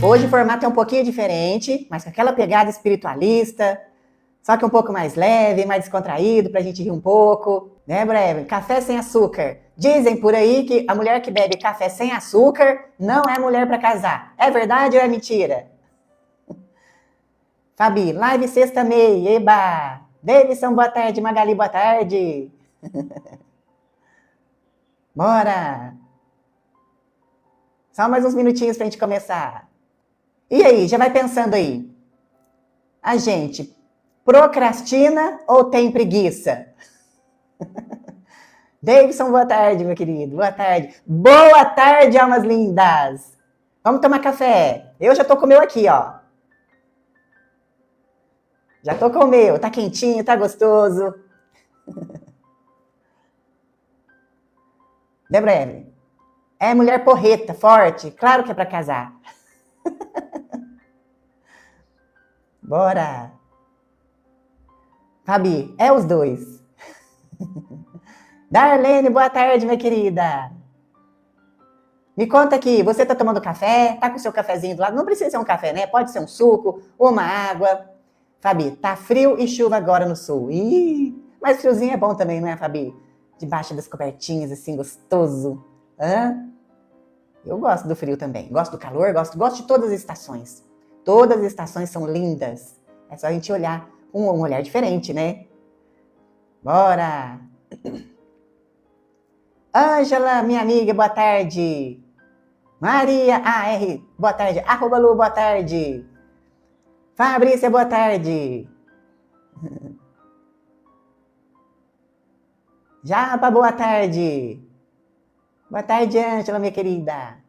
Hoje o formato é um pouquinho diferente, mas com aquela pegada espiritualista, só que um pouco mais leve, mais descontraído, pra gente rir um pouco, né, breve? Café sem açúcar. Dizem por aí que a mulher que bebe café sem açúcar não é mulher pra casar. É verdade ou é mentira? Fabi, live sexta-meia, eba! Davidson, boa tarde. Magali, boa tarde. Bora! Só mais uns minutinhos pra gente começar. E aí, já vai pensando aí. A gente procrastina ou tem preguiça? Davidson, boa tarde, meu querido. Boa tarde. Boa tarde, almas lindas. Vamos tomar café. Eu já tô com o meu aqui, ó. Já tô com o meu. Tá quentinho, tá gostoso. Débora Evelyn. É mulher porreta, forte. Claro que é pra casar. Bora. Fabi, é os dois. Darlene, boa tarde, minha querida. Me conta aqui, você tá tomando café? Tá com o seu cafezinho do lado? Não precisa ser um café, né? Pode ser um suco, uma água. Fabi, tá frio e chuva agora no sul. Ih, mas friozinho é bom também, não é, Fabi? Debaixo das cobertinhas, assim, gostoso. Hã? Eu gosto do frio também. Gosto do calor, gosto de todas as estações. Todas as estações são lindas. É só a gente olhar com um olhar diferente, né? Bora! Ângela, minha amiga, boa tarde. Maria AR, boa tarde. @Lu, boa tarde. Fabrícia, boa tarde. Japa, boa tarde. Boa tarde, Ângela, minha querida.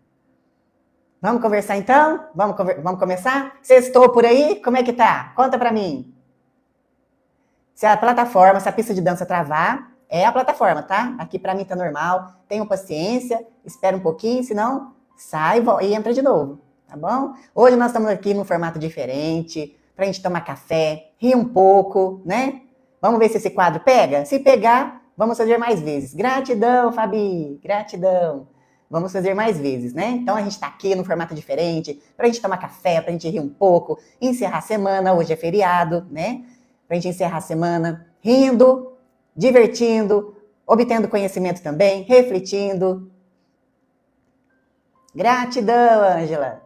Vamos conversar então? Vamos começar? Sextou por aí? Como é que tá? Conta pra mim. Se a plataforma, se a pista de dança travar, é a plataforma, tá? Aqui pra mim tá normal. Tenham paciência, espera um pouquinho, senão sai e entra de novo, tá bom? Hoje nós estamos aqui num formato diferente, pra gente tomar café, rir um pouco, né? Vamos ver se esse quadro pega? Se pegar, vamos fazer mais vezes. Gratidão, Fabi, gratidão. Vamos fazer mais vezes, né? Então a gente tá aqui num formato diferente, pra gente tomar café, pra gente rir um pouco, encerrar a semana, hoje é feriado, né? Pra gente encerrar a semana rindo, divertindo, obtendo conhecimento também, refletindo. Gratidão, Ângela.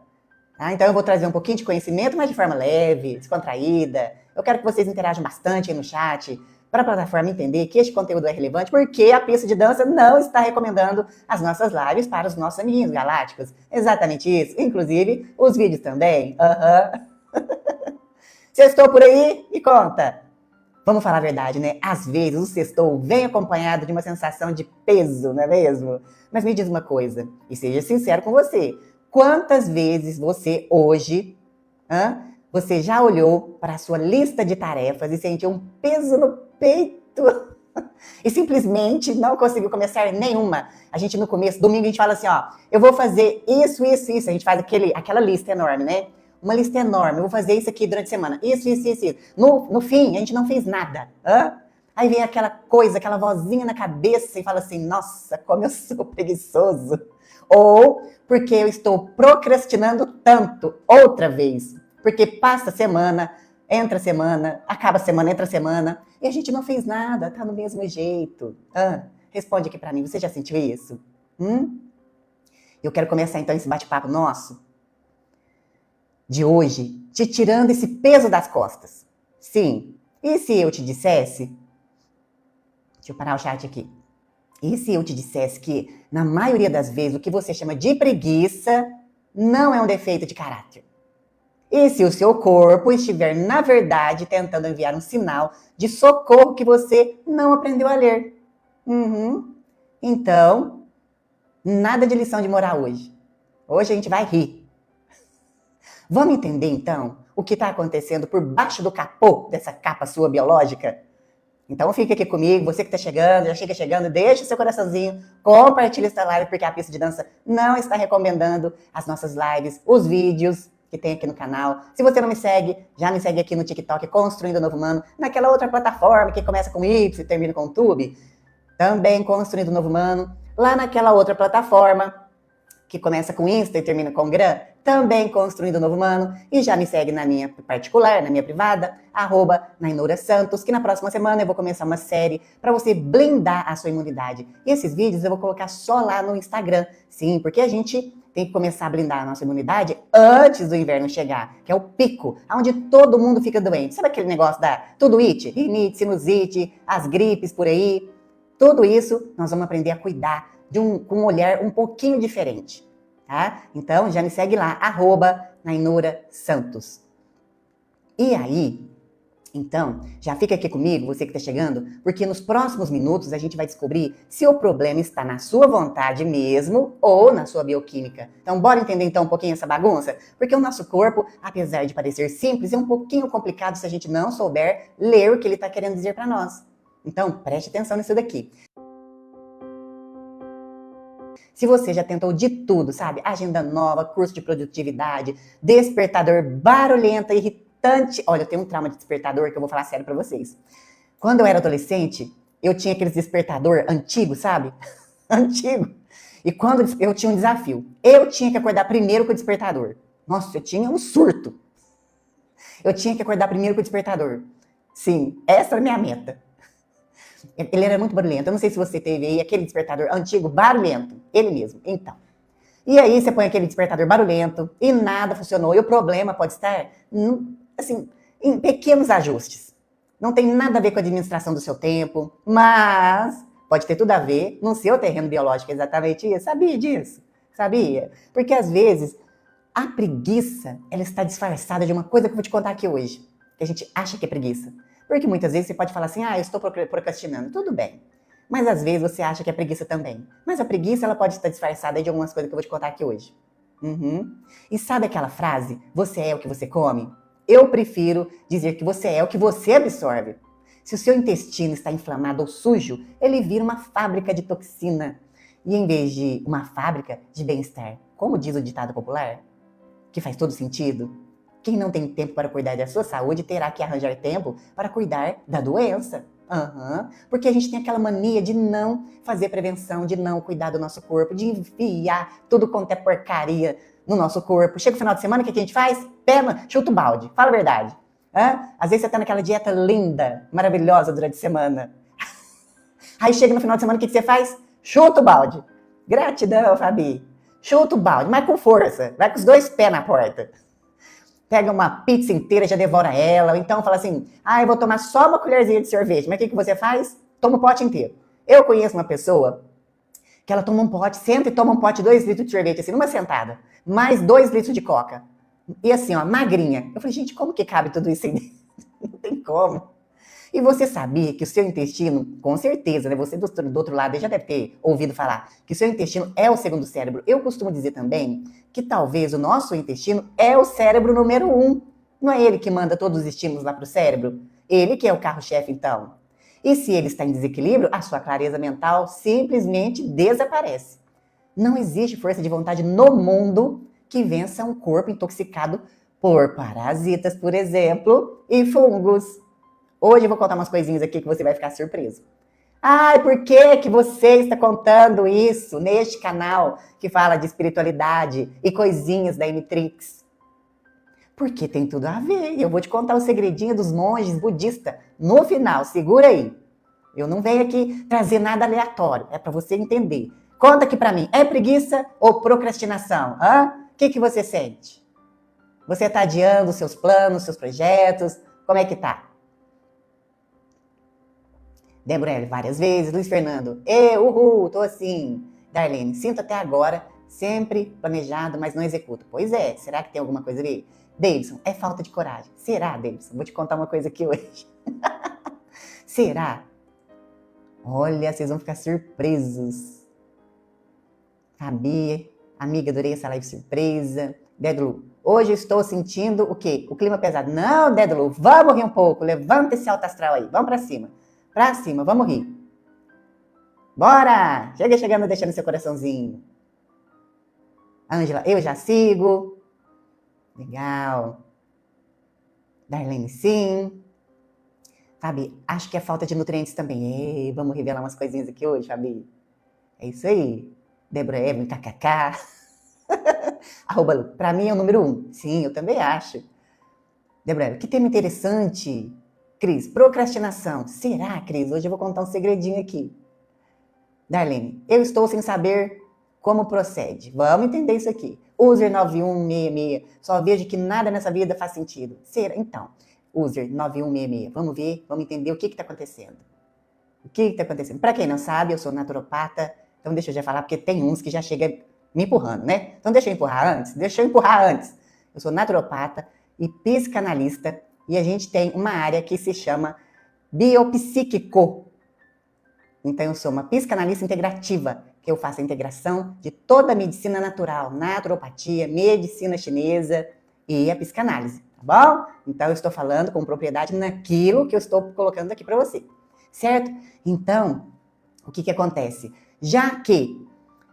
Ah, então eu vou trazer um pouquinho de conhecimento, mas de forma leve, descontraída. Eu quero que vocês interajam bastante aí no chat, para a plataforma entender que este conteúdo é relevante, porque a pista de dança não está recomendando as nossas lives para os nossos amiguinhos galácticos. Exatamente isso. Inclusive, os vídeos também. Sextou por aí? Me conta. Vamos falar a verdade, né? Às vezes o sextou vem acompanhado de uma sensação de peso, não é mesmo? Mas me diz uma coisa, e seja sincero com você. Quantas vezes você hoje, você já olhou para a sua lista de tarefas e sentiu um peso no peito e simplesmente não conseguiu começar nenhuma? A gente no começo, domingo, a gente fala assim, ó, eu vou fazer isso, isso, isso. A gente faz aquela lista enorme, né? Uma lista enorme, eu vou fazer isso aqui durante a semana. Isso, isso, isso, isso. No fim, a gente não fez nada. Aí vem aquela coisa, aquela vozinha na cabeça e fala assim, nossa, como eu sou preguiçoso. Ou porque eu estou procrastinando tanto outra vez. Porque passa a semana, entra a semana, acaba a semana, entra a semana, e a gente não fez nada, tá no mesmo jeito. Responde aqui pra mim, você já sentiu isso? Eu quero começar então esse bate-papo nosso de hoje, te tirando esse peso das costas. Sim, e se eu te dissesse... Deixa eu parar o chat aqui. E se eu te dissesse que, na maioria das vezes, o que você chama de preguiça não é um defeito de caráter? E se o seu corpo estiver, na verdade, tentando enviar um sinal de socorro que você não aprendeu a ler? Então, nada de lição de moral hoje. Hoje a gente vai rir. Vamos entender, então, o que está acontecendo por baixo do capô dessa capa sua biológica? Então fica aqui comigo, você que está chegando, já chega chegando, deixa o seu coraçãozinho, compartilha essa live, porque a pista de dança não está recomendando as nossas lives, os vídeos que tem aqui no canal. Se você não me segue, já me segue aqui no TikTok, Construindo o Novo Humano, naquela outra plataforma que começa com Y e termina com Tube, também Construindo o Novo Humano, lá naquela outra plataforma que começa com Insta e termina com Gram, também construindo o novo humano. E já me segue na minha particular, na minha privada, @nainourasantos, que na próxima semana eu vou começar uma série para você blindar a sua imunidade. E esses vídeos eu vou colocar só lá no Instagram. Sim, porque a gente tem que começar a blindar a nossa imunidade antes do inverno chegar, que é o pico, onde todo mundo fica doente. Sabe aquele negócio da tudite, rinite, sinusite, as gripes por aí? Tudo isso nós vamos aprender a cuidar com um olhar um pouquinho diferente, tá? Então já me segue lá, @nainourasantos. E aí, então, já fica aqui comigo, você que está chegando, porque nos próximos minutos a gente vai descobrir se o problema está na sua vontade mesmo ou na sua bioquímica. Então, bora entender então um pouquinho essa bagunça? Porque o nosso corpo, apesar de parecer simples, é um pouquinho complicado se a gente não souber ler o que ele está querendo dizer para nós. Então, preste atenção nisso daqui. Se você já tentou de tudo, sabe? Agenda nova, curso de produtividade, despertador barulhento, irritante. Olha, eu tenho um trauma de despertador que eu vou falar sério pra vocês. Quando eu era adolescente, eu tinha aqueles despertador antigo, sabe? Antigo. E quando eu tinha um desafio, eu tinha que acordar primeiro com o despertador. Nossa, eu tinha um surto. Eu tinha que acordar primeiro com o despertador. Sim, essa era a minha meta. Ele era muito barulhento. Eu não sei se você teve aí aquele despertador antigo, barulhento. Ele mesmo. Então. E aí você põe aquele despertador barulhento e nada funcionou. E o problema pode estar, assim, em pequenos ajustes. Não tem nada a ver com a administração do seu tempo, mas pode ter tudo a ver no seu terreno biológico, exatamente isso. Sabia disso? Sabia? Porque às vezes a preguiça, ela está disfarçada de uma coisa que eu vou te contar aqui hoje. Que a gente acha que é preguiça. Porque muitas vezes você pode falar assim, eu estou procrastinando. Tudo bem. Mas às vezes você acha que é preguiça também. Mas a preguiça, ela pode estar disfarçada de algumas coisas que eu vou te contar aqui hoje. E sabe aquela frase, você é o que você come? Eu prefiro dizer que você é o que você absorve. Se o seu intestino está inflamado ou sujo, ele vira uma fábrica de toxina. E em vez de uma fábrica de bem-estar, como diz o ditado popular, que faz todo sentido, quem não tem tempo para cuidar da sua saúde terá que arranjar tempo para cuidar da doença. Porque a gente tem aquela mania de não fazer prevenção, de não cuidar do nosso corpo, de enfiar tudo quanto é porcaria no nosso corpo. Chega o final de semana, o que a gente faz? Pena, chuta o balde. Fala a verdade. Às vezes você tá naquela dieta linda, maravilhosa durante a semana. Aí chega no final de semana, o que você faz? Chuta o balde. Gratidão, Fabi. Chuta o balde, mas com força. Vai com os dois pés na porta. Pega uma pizza inteira, já devora ela. Ou então fala assim, eu vou tomar só uma colherzinha de sorvete. Mas o que você faz? Toma o pote inteiro. Eu conheço uma pessoa que ela toma um pote, senta e toma um pote de 2 litros de sorvete, assim, numa sentada. Mais 2 litros de coca. E assim, magrinha. Eu falei, gente, como que cabe tudo isso aí? Não tem como. E você sabia que o seu intestino, com certeza, né? Você do outro lado já deve ter ouvido falar que o seu intestino é o segundo cérebro. Eu costumo dizer também que talvez o nosso intestino é o cérebro número 1. Não é ele que manda todos os estímulos lá para o cérebro? Ele que é o carro-chefe, então. E se ele está em desequilíbrio, a sua clareza mental simplesmente desaparece. Não existe força de vontade no mundo que vença um corpo intoxicado por parasitas, por exemplo, e fungos. Hoje eu vou contar umas coisinhas aqui que você vai ficar surpreso. Por que você está contando isso neste canal que fala de espiritualidade e coisinhas da Emitrix? Porque tem tudo a ver. E eu vou te contar o segredinho dos monges budistas no final. Segura aí. Eu não venho aqui trazer nada aleatório. É para você entender. Conta aqui para mim. É preguiça ou procrastinação? O que você sente? Você está adiando seus planos, seus projetos? Como é que tá? Débora, várias vezes. Luiz Fernando, tô assim. Darlene, sinto até agora, sempre planejado, mas não executo. Pois é, será que tem alguma coisa a ver? Davidson, é falta de coragem. Será, Davidson? Vou te contar uma coisa aqui hoje. Será? Olha, vocês vão ficar surpresos. Fabi, amiga, adorei essa live surpresa. Dédalo, hoje eu estou sentindo o quê? O clima pesado. Não, Dédalo, vamos rir um pouco. Levanta esse alto astral aí, vamos pra cima. Pra cima, vamos rir. Bora! Chega chegando, deixando seu coraçãozinho. Ângela, eu já sigo. Legal. Darlene, sim. Fabi, acho que é falta de nutrientes também. Vamos revelar umas coisinhas aqui hoje, Fabi. É isso aí. Débora Evelyn, kkk. Lu, pra mim é o número 1. Sim, eu também acho. Débora, que tema interessante. Cris, procrastinação. Será, Cris? Hoje eu vou contar um segredinho aqui. Darlene, eu estou sem saber como procede. Vamos entender isso aqui. User 9166. Só vejo que nada nessa vida faz sentido. Será? Então, User 9166. Vamos ver, vamos entender o que está acontecendo. O que está acontecendo? Para quem não sabe, eu sou naturopata. Então deixa eu já falar, porque tem uns que já chegam me empurrando, né? Então deixa eu empurrar antes. Eu sou naturopata e psicanalista. E a gente tem uma área que se chama biopsíquico. Então, eu sou uma psicanalista integrativa, que eu faço a integração de toda a medicina natural, naturopatia, medicina chinesa e a psicanálise, tá bom? Então, eu estou falando com propriedade naquilo que eu estou colocando aqui para você, certo? Então, o que acontece? Já que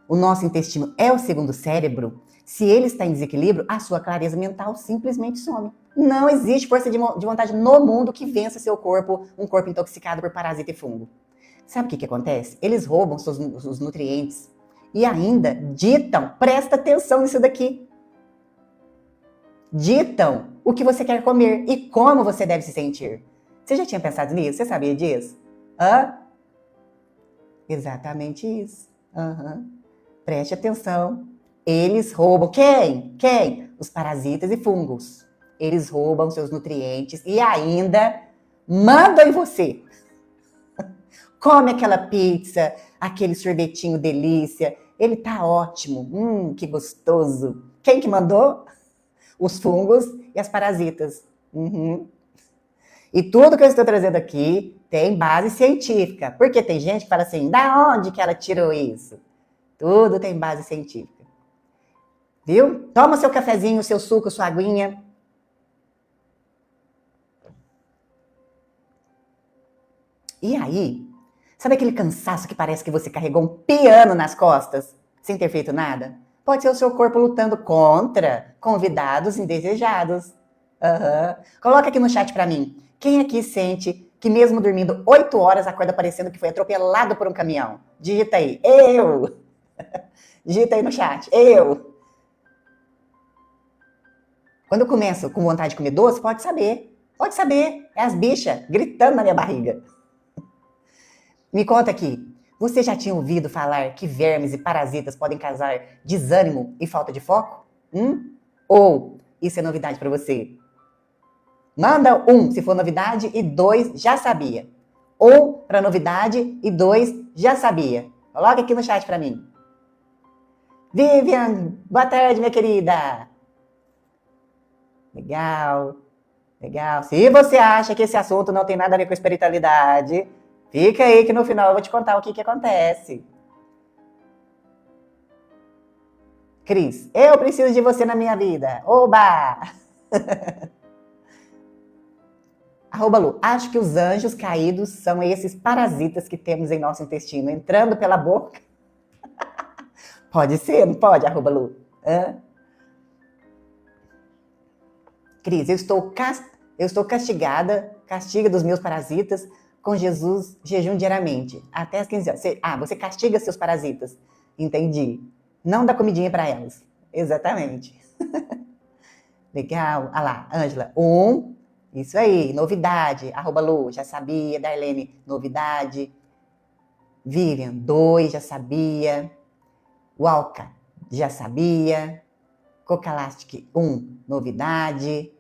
o nosso intestino é o segundo cérebro, se ele está em desequilíbrio, a sua clareza mental simplesmente some. Não existe força de vontade no mundo que vença seu corpo, um corpo intoxicado por parasita e fungo. Sabe o que acontece? Eles roubam os nutrientes e ainda ditam, presta atenção nisso daqui, ditam o que você quer comer e como você deve se sentir. Você já tinha pensado nisso? Você sabia disso? Hã? Exatamente isso. Preste atenção. Eles roubam. Quem? Os parasitas e fungos. Eles roubam seus nutrientes e ainda mandam em você. Come aquela pizza, aquele sorvetinho delícia. Ele tá ótimo. Que gostoso. Quem que mandou? Os fungos e as parasitas. E tudo que eu estou trazendo aqui tem base científica. Porque tem gente que fala assim, da onde que ela tirou isso? Tudo tem base científica. Viu? Toma seu cafezinho, seu suco, sua aguinha. E aí, sabe aquele cansaço que parece que você carregou um piano nas costas, sem ter feito nada? Pode ser o seu corpo lutando contra convidados indesejados. Coloca aqui no chat pra mim. Quem aqui sente que mesmo dormindo 8 horas acorda parecendo que foi atropelado por um caminhão? Digita aí. Eu! Digita aí no chat. Eu! Quando eu começo com vontade de comer doce, pode saber. Pode saber. É as bichas gritando na minha barriga. Me conta aqui, você já tinha ouvido falar que vermes e parasitas podem causar desânimo e falta de foco? Ou isso é novidade para você? Manda 1 se for novidade e 2 já sabia. Ou para novidade e 2 já sabia. Coloca aqui no chat para mim. Vivian, boa tarde, minha querida. Legal, legal. Se você acha que esse assunto não tem nada a ver com espiritualidade, fica aí que no final eu vou te contar o que acontece. Cris, eu preciso de você na minha vida. Oba! @Lu, acho que os anjos caídos são esses parasitas que temos em nosso intestino, entrando pela boca. Pode ser, não pode, @Lu? Cris, eu estou castigada, castiga dos meus parasitas, com Jesus, jejum diariamente, até as 15 horas. Você castiga seus parasitas. Entendi. Não dá comidinha para elas. Exatamente. Legal. Ah lá, Ângela. 1, isso aí, novidade. @Lu, já sabia. Darlene, novidade. Vivian, 2, já sabia. Walca, já sabia. Cocalastic, 1, novidade.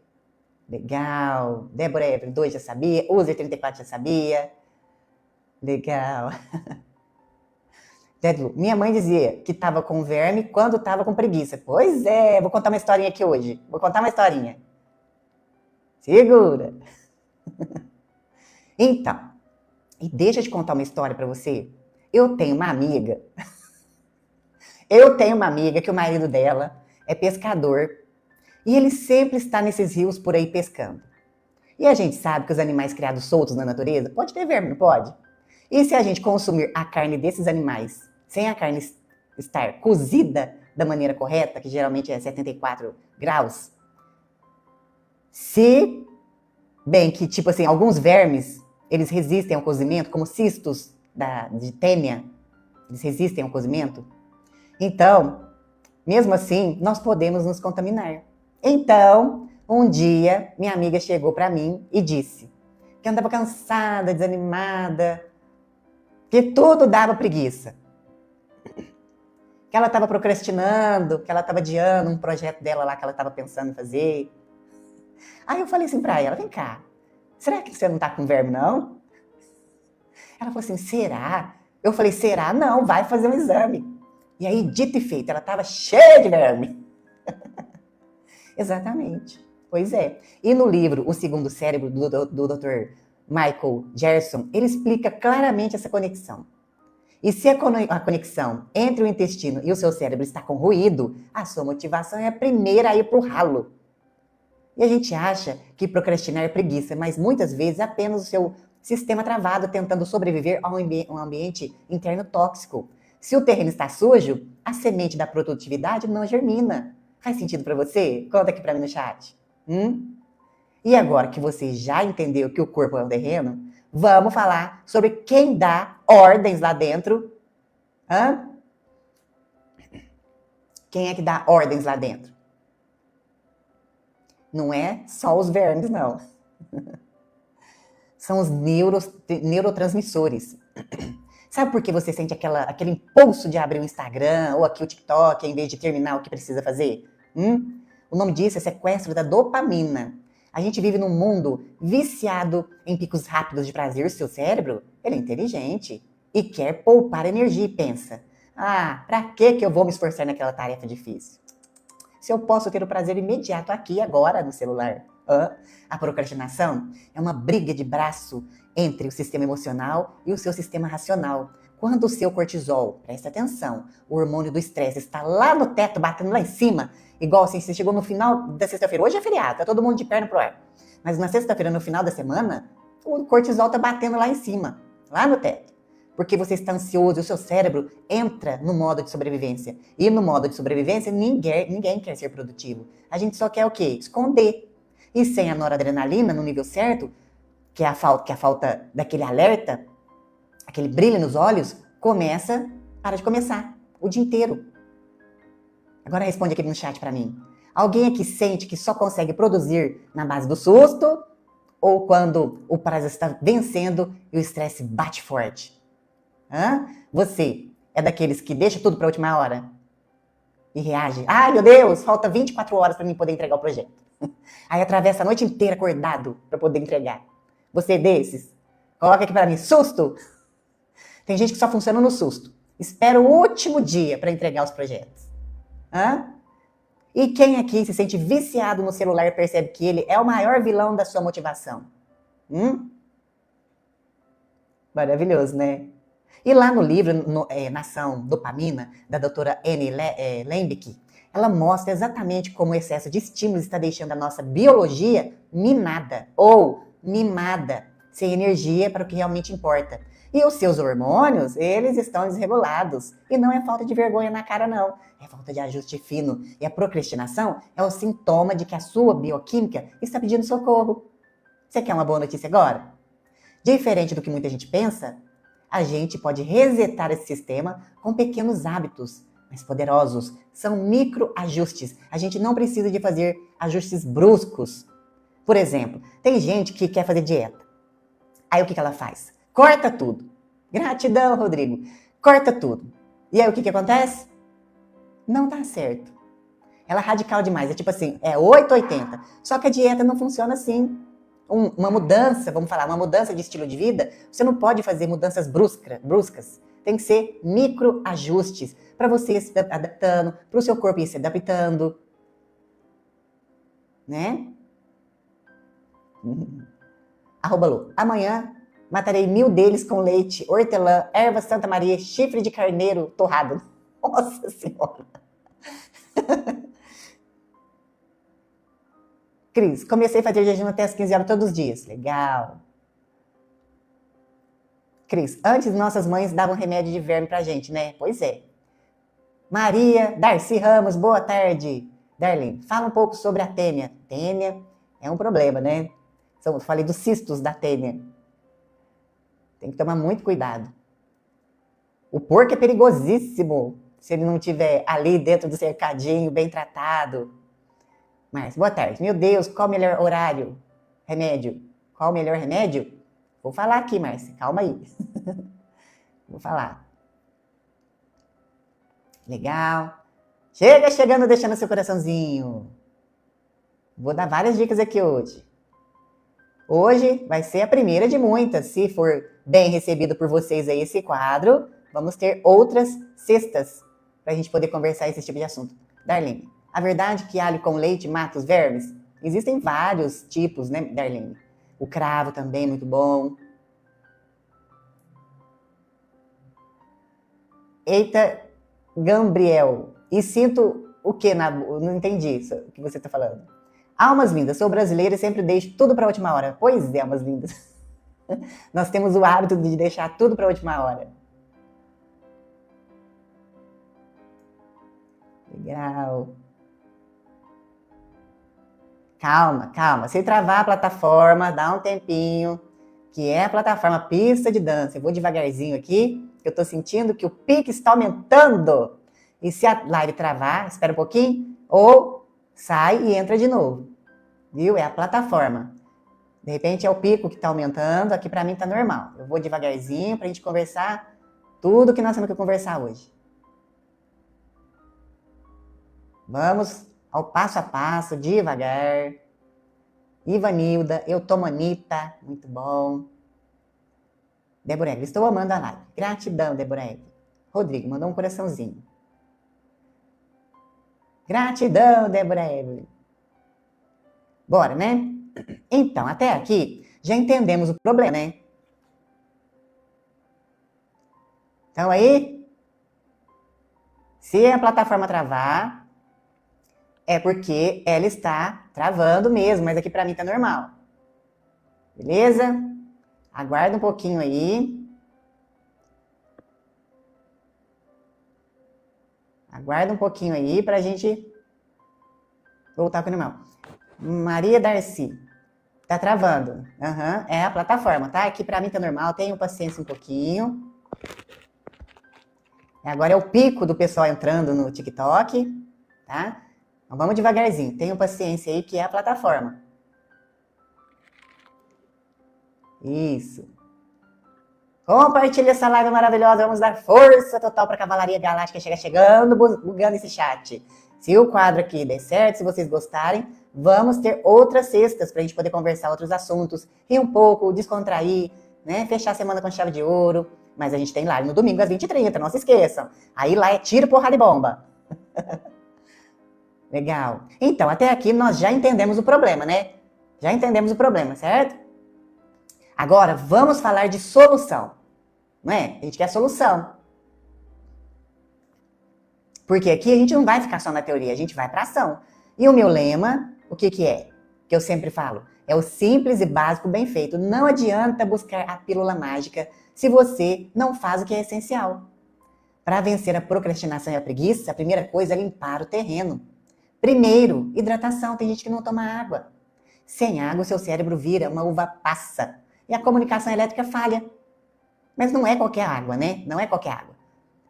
Legal. Débora Evelyn, 2 já sabia. User 34 já sabia. Legal. Minha mãe dizia que estava com verme quando estava com preguiça. Pois é, vou contar uma historinha aqui hoje. Vou contar uma historinha. Segura. Então, e deixa eu te contar uma história para você. Eu tenho uma amiga que o marido dela é pescador. E ele sempre está nesses rios por aí pescando. E a gente sabe que os animais criados soltos na natureza, pode ter verme, não pode? E se a gente consumir a carne desses animais, sem a carne estar cozida da maneira correta, que geralmente é 74 graus, se bem que, tipo assim, alguns vermes, eles resistem ao cozimento, como cistos de tênia, eles resistem ao cozimento. Então, Mesmo assim, nós podemos nos contaminar. Então, um dia, minha amiga chegou para mim e disse que andava cansada, desanimada, que tudo dava preguiça. Que ela estava procrastinando, que ela estava adiando um projeto dela lá que ela estava pensando em fazer. Aí eu falei assim para ela, vem cá, será que você não tá com verme, não? Ela falou assim, será? Eu falei, será? Não, vai fazer um exame. E aí, dito e feito, ela estava cheia de verme. Exatamente. Pois é. E no livro O Segundo Cérebro, do Dr. Michael Gerson, ele explica claramente essa conexão. E se a conexão entre o intestino e o seu cérebro está com ruído, a sua motivação é a primeira a ir para o ralo. E a gente acha que procrastinar é preguiça, mas muitas vezes é apenas o seu sistema travado tentando sobreviver a um ambiente interno tóxico. Se o terreno está sujo, a semente da produtividade não germina. Faz sentido para você? Conta aqui para mim no chat. E agora que você já entendeu que o corpo é um terreno, vamos falar sobre quem dá ordens lá dentro. Quem é que dá ordens lá dentro? Não é só os vermes, não. São os neurotransmissores. Sabe por que você sente aquele impulso de abrir o Instagram ou aqui o TikTok em vez de terminar o que precisa fazer? O nome disso é sequestro da dopamina. A gente vive num mundo viciado em picos rápidos de prazer. O seu cérebro, ele é inteligente e quer poupar energia e pensa, pra que eu vou me esforçar naquela tarefa difícil? Se eu posso ter o prazer imediato aqui, agora, no celular. A procrastinação é uma briga de braço entre o sistema emocional e o seu sistema racional. Quando o seu cortisol, presta atenção, o hormônio do estresse está lá no teto, batendo lá em cima, igual assim, você chegou no final da sexta-feira, hoje é feriado, tá todo mundo de perna pro ar. Mas na sexta-feira, no final da semana, o cortisol tá batendo lá em cima, lá no teto. Porque você está ansioso e o seu cérebro entra no modo de sobrevivência. E no modo de sobrevivência, ninguém quer ser produtivo. A gente só quer o quê? Esconder. E sem a noradrenalina no nível certo, que é a falta daquele alerta, aquele brilho nos olhos, para de começar, o dia inteiro. Agora responde aqui no chat para mim. Alguém aqui sente que só consegue produzir na base do susto ou quando o prazer está vencendo e o estresse bate forte? Você é daqueles que deixa tudo para a última hora e reage? Ai, meu Deus, falta 24 horas para mim poder entregar o projeto. Aí atravessa a noite inteira acordado para poder entregar. Você é desses? Coloca aqui para mim, susto! Tem gente que só funciona no susto. Espera o último dia para entregar os projetos. E quem aqui se sente viciado no celular e percebe que ele é o maior vilão da sua motivação? Maravilhoso, né? E lá no livro Nação Dopamina, da doutora Annie Lembeck, ela mostra exatamente como o excesso de estímulos está deixando a nossa biologia minada ou mimada, sem energia para o que realmente importa. E os seus hormônios, eles estão desregulados. E não é falta de vergonha na cara, não. É falta de ajuste fino. E a procrastinação é o sintoma de que a sua bioquímica está pedindo socorro. Você quer uma boa notícia agora? Diferente do que muita gente pensa, a gente pode resetar esse sistema com pequenos hábitos, mais poderosos. São microajustes. A gente não precisa de fazer ajustes bruscos. Por exemplo, tem gente que quer fazer dieta. Aí o que ela faz? Corta tudo. Gratidão, Rodrigo. Corta tudo. E aí o que acontece? Não dá certo. Ela é radical demais. É tipo assim, é 880. Só que a dieta não funciona assim. Uma mudança, vamos falar, uma mudança de estilo de vida, você não pode fazer mudanças bruscas. Tem que ser microajustes para você ir se adaptando, para o seu corpo ir se adaptando. Né? @Lu. Amanhã matarei 1000 deles com leite, hortelã, erva Santa Maria, chifre de carneiro torrado. Nossa Senhora! Cris, comecei a fazer jejum até as 15 horas todos os dias. Legal. Cris, antes nossas mães davam remédio de verme pra gente, né? Pois é. Maria, Darcy Ramos, boa tarde. Darlene, fala um pouco sobre a tênia. Tênia é um problema, né? Eu falei dos cistos da tênia. Tem que tomar muito cuidado. O porco é perigosíssimo. se ele não estiver ali dentro do cercadinho, bem tratado. Mas, boa tarde. Meu Deus, qual o melhor horário? Remédio. Qual o melhor remédio? Vou falar aqui, Márcia. Calma aí. Vou falar. Legal. Chegando, deixando seu coraçãozinho. Vou dar várias dicas aqui hoje. Hoje vai ser a primeira de muitas. Se for bem recebido por vocês aí esse quadro, vamos ter outras sextas para a gente poder conversar esse tipo de assunto. Darlene, a verdade é que alho com leite mata os vermes? Existem vários tipos, né, Darlene? O cravo também é muito bom. Eita, Gabriel. E sinto o que, Nabu? Não entendi isso que você está falando. Almas lindas, sou brasileira e sempre deixo tudo para a última hora. Pois é, almas lindas. Nós temos o hábito de deixar tudo para a última hora. Legal. Calma. Se travar a plataforma, dá um tempinho, que é a plataforma pista de dança. Eu vou devagarzinho aqui, eu estou sentindo que o pique está aumentando. E se a live travar, espera um pouquinho, ou sai e entra de novo. Viu? É a plataforma. De repente é o pico que está aumentando, aqui para mim está normal. Eu vou devagarzinho para a gente conversar tudo que nós temos que conversar hoje. Vamos ao passo a passo, devagar. Ivanilda, eu tô Manita, muito bom. Débora Eve, estou amando a live. Gratidão, Débora Eve. Rodrigo, mandou um coraçãozinho. Gratidão, Débora Eve. Bora, né? Então, até aqui, já entendemos o problema, né? Então aí, se a plataforma travar, é porque ela está travando mesmo, mas aqui pra mim tá normal. Beleza? Aguarda um pouquinho aí. Aguarda um pouquinho aí pra gente voltar pro normal. Maria Darcy. Tá travando. É a plataforma, tá? Aqui pra mim tá normal. Tenham paciência um pouquinho. Agora é o pico do pessoal entrando no TikTok, tá? Então vamos devagarzinho. Tenham paciência aí que é a plataforma. Isso. Compartilha essa live maravilhosa. Vamos dar força total pra Cavalaria Galáctica chegando, bugando esse chat. Se o quadro aqui der certo, se vocês gostarem, vamos ter outras sextas pra gente poder conversar outros assuntos, rir um pouco, descontrair, né? Fechar a semana com chave de ouro. Mas a gente tem live no domingo às 20h30, não se esqueçam. Aí lá é tiro, porrada e bomba. Legal. Então, até aqui nós já entendemos o problema, né? Já entendemos o problema, certo? Agora, vamos falar de solução. Não é? A gente quer solução. Porque aqui a gente não vai ficar só na teoria, a gente vai para ação. E o meu lema, o que que é? Que eu sempre falo, é o simples e básico bem feito. Não adianta buscar a pílula mágica se você não faz o que é essencial. Para vencer a procrastinação e a preguiça, a primeira coisa é limpar o terreno. Primeiro, hidratação. Tem gente que não toma água. Sem água, o seu cérebro vira uma uva passa. E a comunicação elétrica falha. Mas não é qualquer água, né? Não é qualquer água.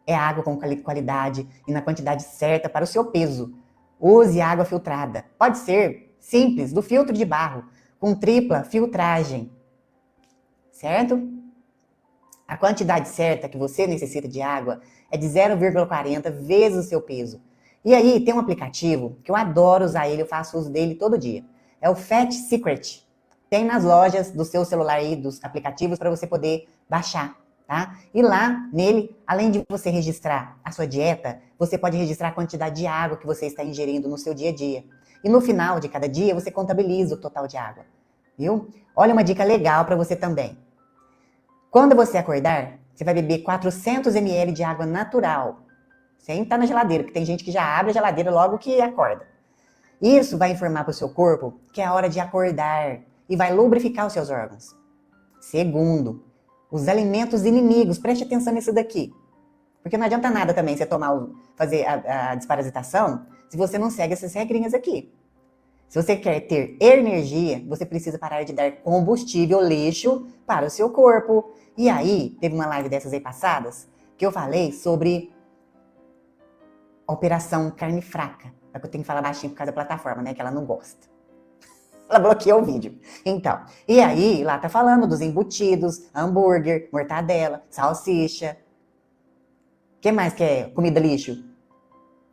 É água com qualidade e na quantidade certa para o seu peso. Use água filtrada. Pode ser simples, do filtro de barro, com tripla filtragem. Certo? A quantidade certa que você necessita de água é de 0,40 vezes o seu peso. E aí tem um aplicativo que eu adoro usar ele, eu faço uso dele todo dia. É o Fat Secret. Tem nas lojas do seu celular aí, dos aplicativos, para você poder baixar, tá? E lá, nele, além de você registrar a sua dieta, você pode registrar a quantidade de água que você está ingerindo no seu dia a dia. E no final de cada dia, você contabiliza o total de água, viu? Olha uma dica legal para você também. Quando você acordar, você vai beber 400 ml de água natural, sem estar na geladeira, porque tem gente que já abre a geladeira logo que acorda. Isso vai informar para o seu corpo que é a hora de acordar e vai lubrificar os seus órgãos. Segundo, os alimentos inimigos, preste atenção nisso daqui. Porque não adianta nada também você fazer a desparasitação se você não segue essas regrinhas aqui. Se você quer ter energia, você precisa parar de dar combustível lixo para o seu corpo. E aí, teve uma live dessas aí passadas, que eu falei sobre Operação Carne Fraca. É que eu tenho que falar baixinho por causa da plataforma, né? Que ela não gosta. Ela bloqueou o vídeo. Então, e aí, lá tá falando dos embutidos, hambúrguer, mortadela, salsicha. O que mais que é comida lixo?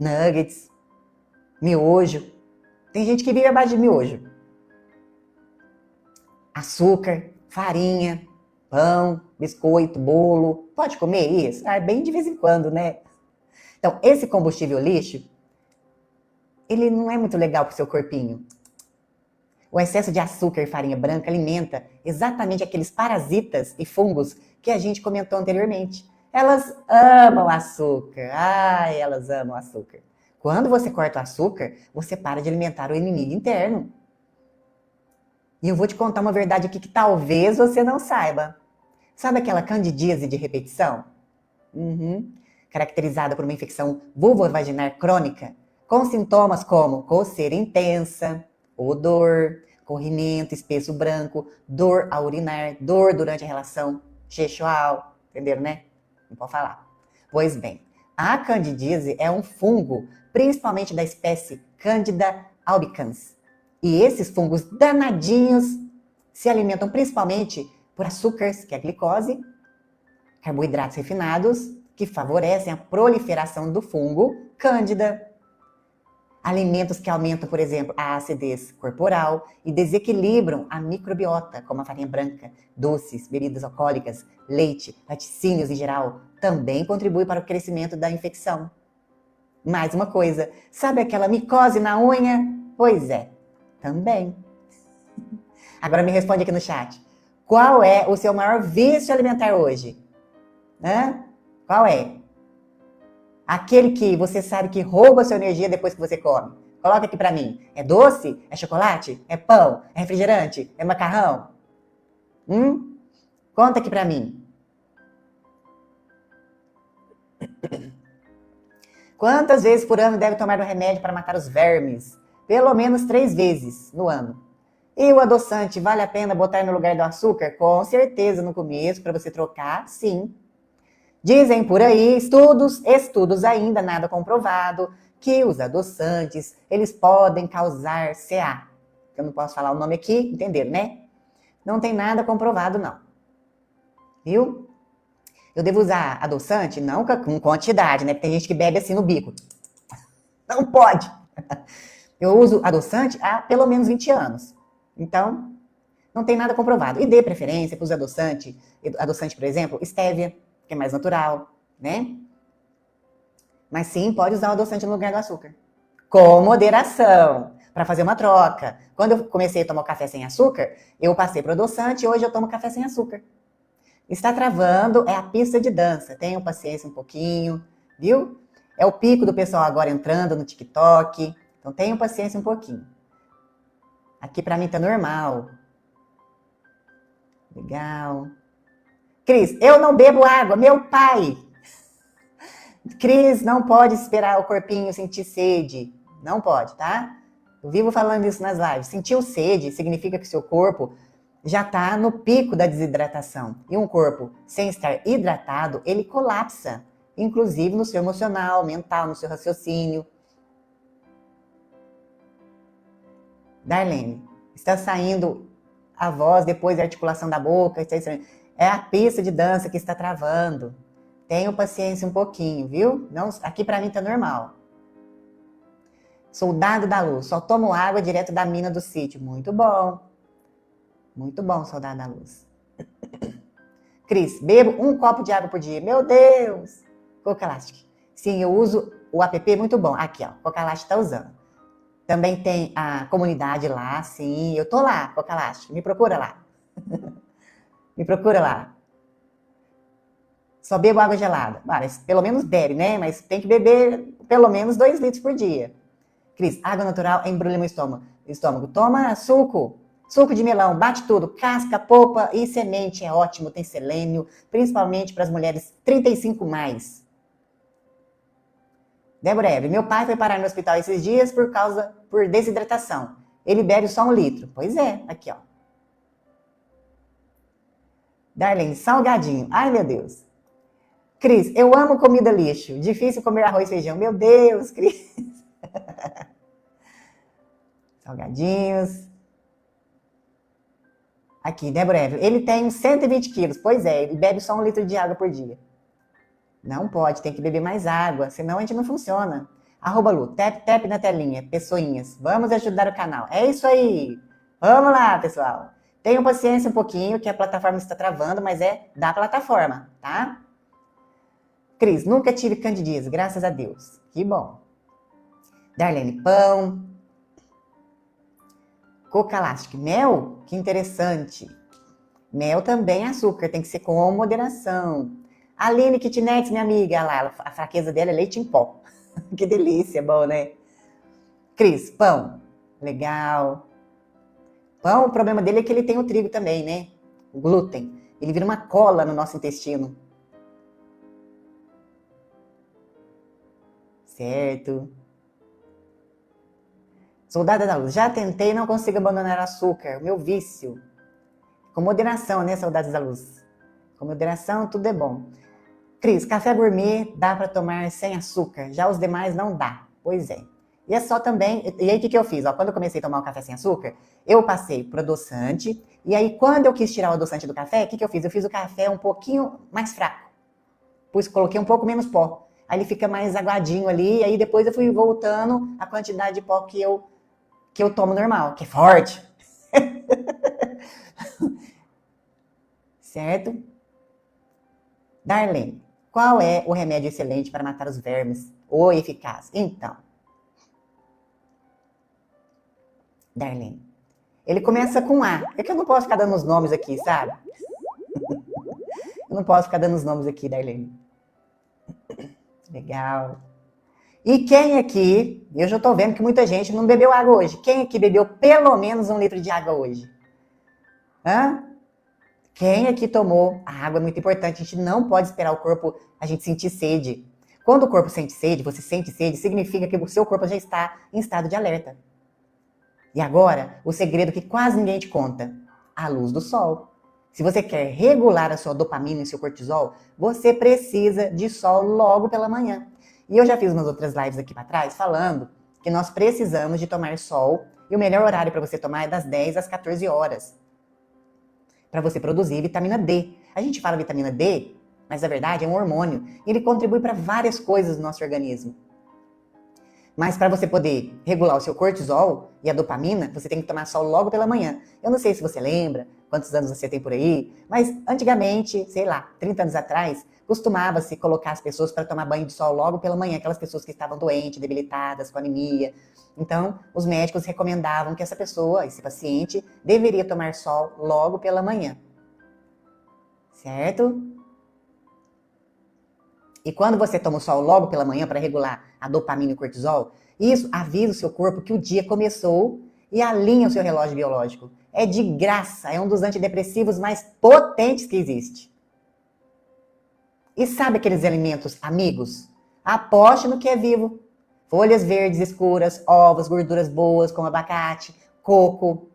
Nuggets, miojo. Tem gente que vive à base de miojo. Açúcar, farinha, pão, biscoito, bolo. Pode comer isso? Ah, bem de vez em quando, né? Então, esse combustível lixo, ele não é muito legal pro seu corpinho. O excesso de açúcar e farinha branca alimenta exatamente aqueles parasitas e fungos que a gente comentou anteriormente. Elas amam açúcar. Ai, elas amam açúcar. Quando você corta o açúcar, você para de alimentar o inimigo interno. E eu vou te contar uma verdade aqui que talvez você não saiba. Sabe aquela candidíase de repetição? Caracterizada por uma infecção vulvovaginal crônica, com sintomas como coceira intensa, odor, corrimento espesso branco, dor ao urinar, dor durante a relação sexual. Entenderam, né? Não pode falar. Pois bem, a candidíase é um fungo, principalmente da espécie Candida albicans. E esses fungos danadinhos se alimentam principalmente por açúcares, que é a glicose, carboidratos refinados, que favorecem a proliferação do fungo Cândida. Alimentos que aumentam, por exemplo, a acidez corporal e desequilibram a microbiota, como a farinha branca, doces, bebidas alcoólicas, leite, laticínios em geral, também contribuem para o crescimento da infecção. Mais uma coisa, sabe aquela micose na unha? Pois é, também. Agora me responde aqui no chat. Qual é o seu maior vício alimentar hoje? Qual é? Aquele que você sabe que rouba a sua energia depois que você come. Coloca aqui pra mim. É doce? É chocolate? É pão? É refrigerante? É macarrão? Conta aqui pra mim. Quantas vezes por ano deve tomar um remédio para matar os vermes? Pelo menos 3 vezes no ano. E o adoçante, vale a pena botar no lugar do açúcar? Com certeza no começo, para você trocar, sim. Dizem por aí, estudos ainda nada comprovado, que os adoçantes, eles podem causar CA. Eu não posso falar o nome aqui, entenderam, né? Não tem nada comprovado, não. Viu? Eu devo usar adoçante? Não com quantidade, né? Porque tem gente que bebe assim no bico. Não pode. Eu uso adoçante há pelo menos 20 anos. Então, não tem nada comprovado. E dê preferência para os adoçantes. Adoçante, por exemplo, estévia, que é mais natural, né? Mas sim, pode usar o adoçante no lugar do açúcar. Com moderação, para fazer uma troca. Quando eu comecei a tomar café sem açúcar, eu passei para o adoçante e hoje eu tomo café sem açúcar. Está travando, é a pista de dança. Tenham paciência um pouquinho, viu? É o pico do pessoal agora entrando no TikTok. Então tenham paciência um pouquinho. Aqui para mim tá normal. Legal. Cris, eu não bebo água, meu pai. Cris, não pode esperar o corpinho sentir sede. Não pode, tá? Eu vivo falando isso nas lives. Sentiu sede significa que seu corpo já está no pico da desidratação. E um corpo sem estar hidratado, ele colapsa. Inclusive no seu emocional, mental, no seu raciocínio. Darlene, está saindo a voz depois da articulação da boca. É a pista de dança que está travando. Tenham paciência um pouquinho, viu? Não, aqui pra mim tá normal. Soldado da luz, só tomo água direto da mina do sítio. Muito bom. Muito bom, soldado da luz. Cris, bebo 1 copo de água por dia. Meu Deus! Cocalastic. Sim, eu uso o app, muito bom. Aqui, ó, Cocalastic tá usando. Também tem a comunidade lá, sim. Eu tô lá, Cocalastic. Me procura lá. Me procura lá. Só bebo água gelada. Mas pelo menos bebe, né? Mas tem que beber pelo menos 2 litros por dia. Cris, água natural embrulha meu estômago. Toma suco. Suco de melão, bate tudo. Casca, polpa e semente é ótimo. Tem selênio, principalmente para as mulheres 35+. Débora Eve, meu pai foi parar no hospital esses dias por desidratação. Ele bebe só 1 litro. Pois é, aqui, ó. Darlene, salgadinho. Ai, meu Deus. Cris, eu amo comida lixo. Difícil comer arroz e feijão. Meu Deus, Cris. Salgadinhos. Aqui, Débora Evelyn. Ele tem uns 120 quilos. Pois é, ele bebe só 1 litro de água por dia. Não pode, tem que beber mais água, senão a gente não funciona. @Lu, tap na telinha, pessoinhas. Vamos ajudar o canal. É isso aí. Vamos lá, pessoal. Tenham paciência um pouquinho, que a plataforma está travando, mas é da plataforma, tá? Cris, nunca tive candidíase, graças a Deus. Que bom. Darlene, pão. Cocalastic, mel? Que interessante. Mel também é açúcar, tem que ser com moderação. Aline Kitnets, minha amiga, lá, a fraqueza dela é leite em pó. Que delícia, bom, né? Cris, pão. Legal. Pão, o problema dele é que ele tem o trigo também, né? O glúten. Ele vira uma cola no nosso intestino. Certo. Soldada da Luz, já tentei e não consigo abandonar o açúcar. Meu vício. Com moderação, né, Soldados da Luz? Com moderação, tudo é bom. Cris, café gourmet dá para tomar sem açúcar, já os demais não dá. Pois é. E é só também... E aí, o que eu fiz? Ó, quando eu comecei a tomar o café sem açúcar, eu passei pro adoçante. E aí, quando eu quis tirar o adoçante do café, o que eu fiz? Eu fiz o café um pouquinho mais fraco. Coloquei um pouco menos pó. Aí ele fica mais aguadinho ali. E aí, depois eu fui voltando a quantidade de pó que eu tomo normal, que é forte. Certo? Darlene, qual é o remédio excelente para matar os vermes? Ou eficaz? Então, Darlene, ele começa com A. É que eu não posso ficar dando os nomes aqui, sabe? Eu não posso ficar dando os nomes aqui, Darlene. Legal. E quem aqui, eu já tô vendo que muita gente não bebeu água hoje. Quem aqui bebeu pelo menos 1 litro de água hoje? Hã? Quem aqui tomou? A água é muito importante. A gente não pode esperar o corpo a gente sentir sede. Quando o corpo sente sede, você sente sede, significa que o seu corpo já está em estado de alerta. E agora, o segredo que quase ninguém te conta. A luz do sol. Se você quer regular a sua dopamina e seu cortisol, você precisa de sol logo pela manhã. E eu já fiz umas outras lives aqui para trás falando que nós precisamos de tomar sol e o melhor horário para você tomar é das 10 às 14 horas. Para você produzir vitamina D. A gente fala vitamina D, mas na verdade é um hormônio. E ele contribui para várias coisas no nosso organismo. Mas para você poder regular o seu cortisol e a dopamina, você tem que tomar sol logo pela manhã. Eu não sei se você lembra quantos anos você tem por aí, mas antigamente, sei lá, 30 anos atrás, costumava-se colocar as pessoas para tomar banho de sol logo pela manhã, aquelas pessoas que estavam doentes, debilitadas, com anemia. Então, os médicos recomendavam que essa pessoa, esse paciente, deveria tomar sol logo pela manhã. Certo? E quando você toma o sol logo pela manhã para regular a dopamina e o cortisol, isso avisa o seu corpo que o dia começou e alinha o seu relógio biológico. É de graça, é um dos antidepressivos mais potentes que existe. E sabe aqueles alimentos amigos? Aposte no que é vivo. Folhas verdes escuras, ovos, gorduras boas como abacate, coco.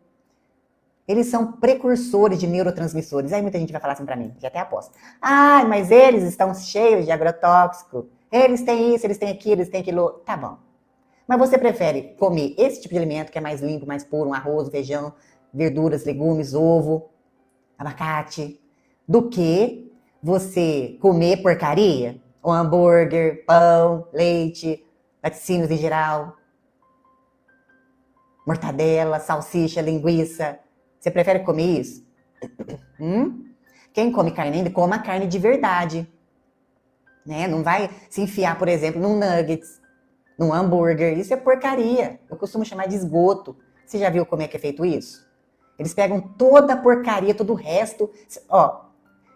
Eles são precursores de neurotransmissores. Aí muita gente vai falar assim pra mim, já até aposta. Ah, mas eles estão cheios de agrotóxico. Eles têm isso, eles têm aquilo, eles têm aquilo. Tá bom. Mas você prefere comer esse tipo de alimento que é mais limpo, mais puro, um arroz, feijão, verduras, legumes, ovo, abacate, do que você comer porcaria? Um hambúrguer, pão, leite, laticínios em geral, mortadela, salsicha, linguiça. Você prefere comer isso? Quem come carne ainda, coma carne de verdade. Né? Não vai se enfiar, por exemplo, num nuggets, num hambúrguer. Isso é porcaria. Eu costumo chamar de esgoto. Você já viu como é que é feito isso? Eles pegam toda a porcaria, todo o resto. Ó,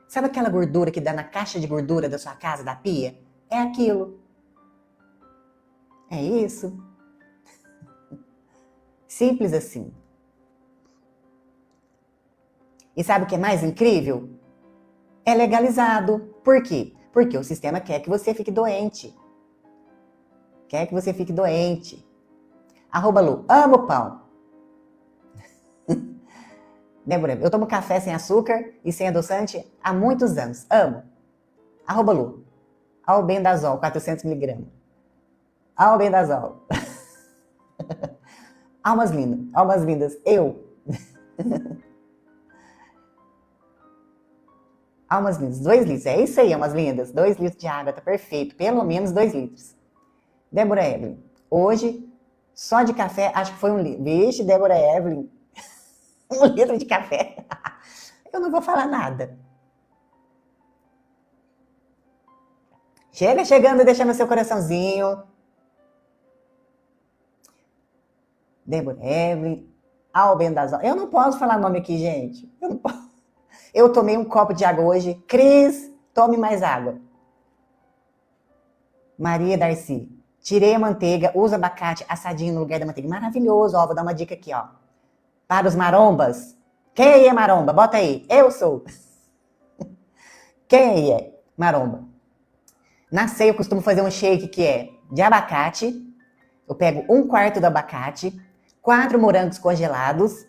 sabe aquela gordura que dá na caixa de gordura da sua casa, da pia? É aquilo. É isso. Simples assim. E sabe o que é mais incrível? É legalizado. Por quê? Porque o sistema quer que você fique doente. Quer que você fique doente. @Lu, amo pão. Débora, eu tomo café sem açúcar e sem adoçante há muitos anos. Amo. @Lu, Albendazol, 400 miligramas. Albendazol. Almas lindas, eu. Almas lindas, 2 litros, é isso aí, almas lindas, 2 litros de água, tá perfeito, pelo menos 2 litros. Débora Evelyn, hoje, só de café, acho que foi 1 litro. Vixe, Débora Evelyn, 1 litro de café. Eu não vou falar nada. Chega chegando, deixando seu coraçãozinho. Débora Evelyn, albendazol. Eu não posso falar nome aqui, gente. Eu não posso. Eu tomei um copo de água hoje. Cris, tome mais água. Maria Darcy, tirei a manteiga, uso abacate assadinho no lugar da manteiga. Maravilhoso, ó, vou dar uma dica aqui, ó. Para os marombas. Quem aí é maromba? Bota aí. Eu sou. Quem aí é maromba? Na ceia eu costumo fazer um shake que é de abacate. Eu pego 1/4 do abacate, 4 morangos congelados,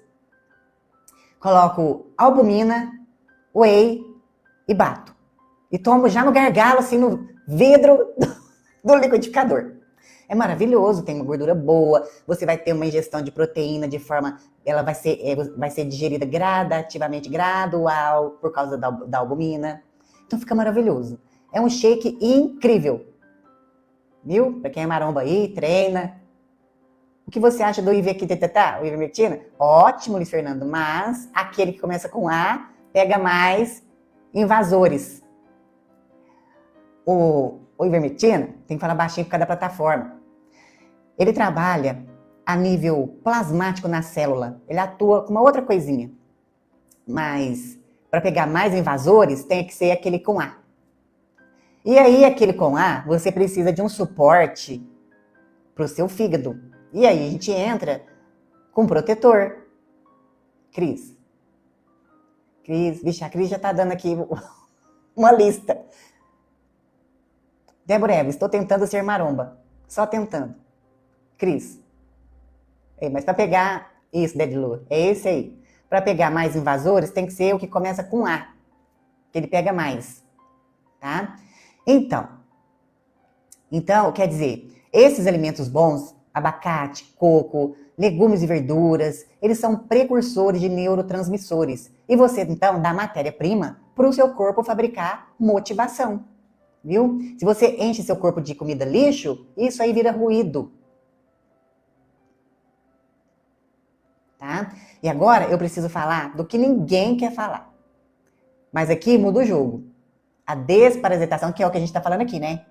coloco albumina, whey e bato. E tomo já no gargalo, assim, no vidro do liquidificador. É maravilhoso, tem uma gordura boa, você vai ter uma ingestão de proteína de forma... Ela vai ser digerida gradativamente, gradual, por causa da albumina. Então fica maravilhoso. É um shake incrível. Viu? Pra quem é maromba aí, treina. O que você acha do Ivermectina? O ivermectina? Ótimo, Luiz Fernando, mas aquele que começa com A pega mais invasores. O ivermectina, tem que falar baixinho por causa da plataforma. Ele trabalha a nível plasmático na célula. Ele atua com uma outra coisinha. Mas para pegar mais invasores, tem que ser aquele com A. E aí, aquele com A, você precisa de um suporte para o seu fígado. E aí, a gente entra com protetor. Cris, vixe, a Cris já está dando aqui uma lista. Débora Eves, estou tentando ser maromba. Só tentando. Cris. Mas para pegar... Isso, Dedilu, é esse aí. Para pegar mais invasores, tem que ser o que começa com A. Que ele pega mais. Tá? Então, quer dizer, esses alimentos bons, abacate, coco, legumes e verduras, eles são precursores de neurotransmissores. E você, então, dá matéria-prima para o seu corpo fabricar motivação. Viu? Se você enche seu corpo de comida lixo, isso aí vira ruído. Tá? E agora eu preciso falar do que ninguém quer falar. Mas aqui muda o jogo. A desparasitação, que é o que a gente está falando aqui, né?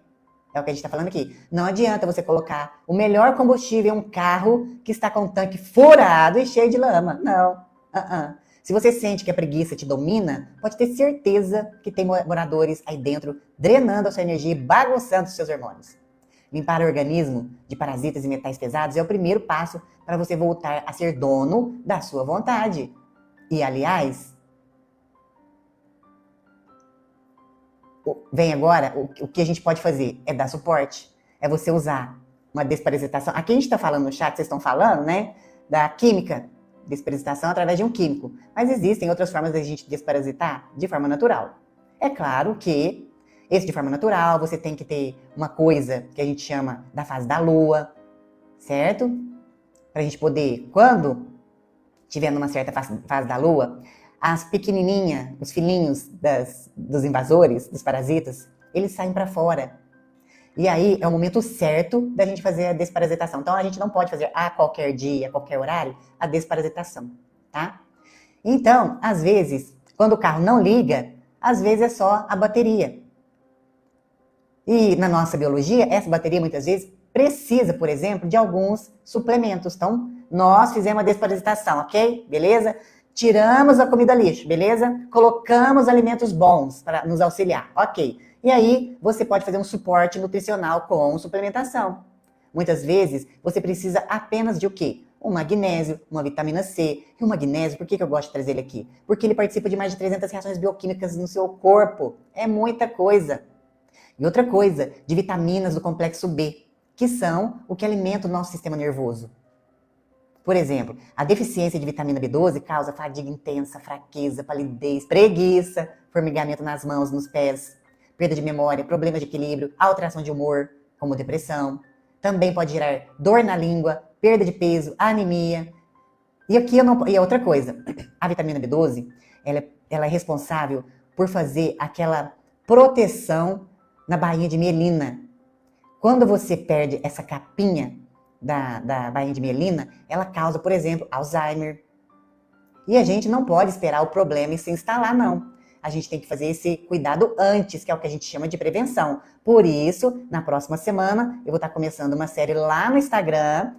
É o que a gente está falando aqui. Não adianta você colocar o melhor combustível em um carro que está com o tanque furado e cheio de lama. Não. Se você sente que a preguiça te domina, pode ter certeza que tem moradores aí dentro drenando a sua energia e bagunçando os seus hormônios. Limpar o organismo de parasitas e metais pesados é o primeiro passo para você voltar a ser dono da sua vontade. E, aliás, vem agora, o que a gente pode fazer é dar suporte. É você usar uma desparasitação. Aqui a gente está falando no chat, vocês estão falando, né? Da química, desparasitação através de um químico. Mas existem outras formas de a gente desparasitar de forma natural. É claro que esse de forma natural, você tem que ter uma coisa que a gente chama da fase da lua, certo? Para a gente poder, quando tiver numa certa fase da lua, as pequenininhas, os filhinhos dos invasores, dos parasitas, eles saem para fora. E aí é o momento certo da gente fazer a desparasitação. Então a gente não pode fazer a qualquer dia, a qualquer horário, a desparasitação, tá? Então, às vezes, quando o carro não liga, às vezes é só a bateria. E na nossa biologia, essa bateria muitas vezes precisa, por exemplo, de alguns suplementos. Então, nós fizemos a desparasitação, ok? Beleza? Tiramos a comida lixo, beleza? Colocamos alimentos bons para nos auxiliar, ok. E aí, você pode fazer um suporte nutricional com suplementação. Muitas vezes, você precisa apenas de o quê? Um magnésio, uma vitamina C. E o magnésio, por que eu gosto de trazer ele aqui? Porque ele participa de mais de 300 reações bioquímicas no seu corpo. É muita coisa. E outra coisa, de vitaminas do complexo B, que são o que alimenta o nosso sistema nervoso. Por exemplo, a deficiência de vitamina B12 causa fadiga intensa, fraqueza, palidez, preguiça, formigamento nas mãos, nos pés, perda de memória, problemas de equilíbrio, alteração de humor, como depressão. Também pode gerar dor na língua, perda de peso, anemia. E outra coisa, a vitamina B12, ela é responsável por fazer aquela proteção na bainha de mielina. Quando você perde essa capinha da bainha de mielina, ela causa, por exemplo, Alzheimer. E a gente não pode esperar o problema e se instalar, não. A gente tem que fazer esse cuidado antes, que é o que a gente chama de prevenção. Por isso, na próxima semana, eu vou estar começando uma série lá no Instagram,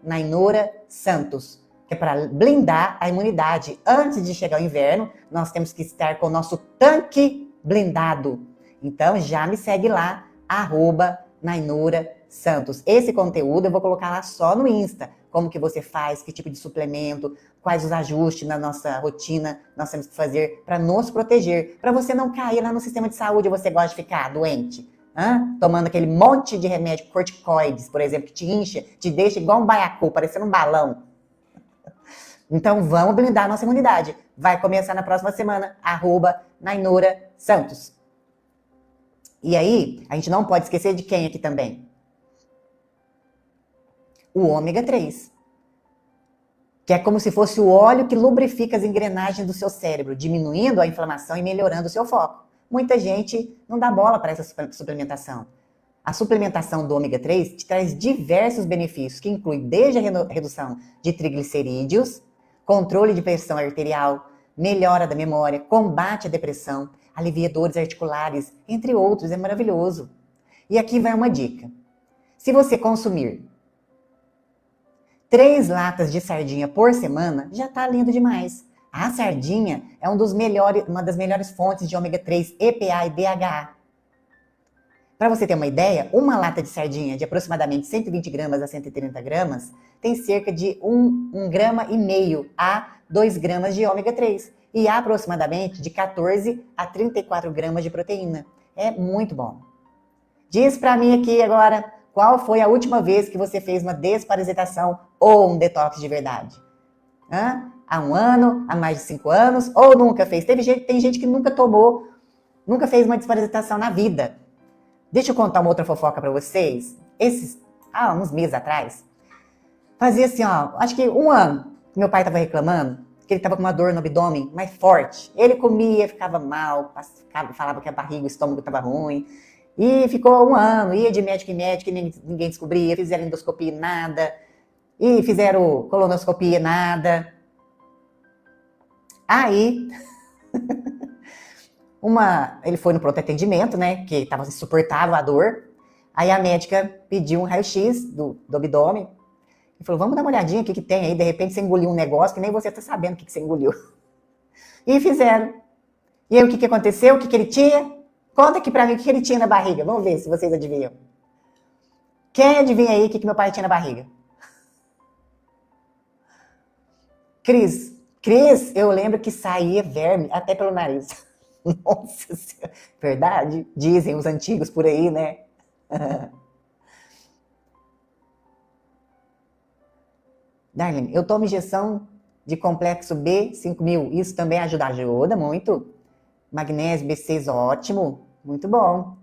@NainoraSantos, que é para blindar a imunidade. Antes de chegar o inverno, nós temos que estar com o nosso tanque blindado. Então, já me segue lá, @NainoraSantos. Esse conteúdo eu vou colocar lá só no Insta. Como que você faz, que tipo de suplemento, quais os ajustes na nossa rotina nós temos que fazer para nos proteger, para você não cair lá no sistema de saúde, você gosta de ficar doente, tomando aquele monte de remédio corticoides, por exemplo, que te incha, te deixa igual um baiacu, parecendo um balão. Então vamos blindar a nossa imunidade. Vai começar na próxima semana, @NainoraSantos. E aí, a gente não pode esquecer de quem aqui também? O ômega 3, que é como se fosse o óleo que lubrifica as engrenagens do seu cérebro, diminuindo a inflamação e melhorando o seu foco. Muita gente não dá bola para essa suplementação. A suplementação do ômega 3 te traz diversos benefícios, que incluem desde a redução de triglicerídeos, controle de pressão arterial, melhora da memória, combate à depressão, alivia dores articulares, entre outros. É maravilhoso. E aqui vai uma dica. Se você consumir 3 latas de sardinha por semana, já tá lindo demais. A sardinha é uma das melhores fontes de ômega 3, EPA e DHA. Para você ter uma ideia, uma lata de sardinha de aproximadamente 120 gramas a 130 gramas tem cerca de 1,5 grama a 2 gramas de ômega 3 e aproximadamente de 14 a 34 gramas de proteína. É muito bom. Diz para mim aqui agora, qual foi a última vez que você fez uma desparasitação ou um detox de verdade? Há 1 ano, há mais de 5 anos, ou nunca fez? Tem gente que nunca fez uma desparasitação na vida. Deixa eu contar uma outra fofoca para vocês. Uns meses atrás, fazia assim, acho que 1 ano, meu pai estava reclamando que ele estava com uma dor no abdômen mais forte. Ele comia, ficava mal, falava que a barriga, o estômago estava ruim. E ficou 1 ano, ia de médico em médico, e ninguém descobria, fizeram endoscopia, nada. E fizeram colonoscopia, nada. Aí, ele foi no pronto atendimento, né, que estava insuportável a dor. Aí a médica pediu um raio-x do abdômen. E falou, vamos dar uma olhadinha, o que tem aí? De repente você engoliu um negócio que nem você está sabendo o que você engoliu. E fizeram. E aí o que aconteceu? O que ele tinha? Conta aqui pra mim o que ele tinha na barriga. Vamos ver se vocês adivinham. Quem adivinha aí o que meu pai tinha na barriga? Cris, eu lembro que saía verme até pelo nariz. Nossa Senhora. Verdade? Dizem os antigos por aí, né? Darlene, eu tomo injeção de complexo B 5000. Isso também ajuda muito. Magnésio B6, ótimo. Muito bom.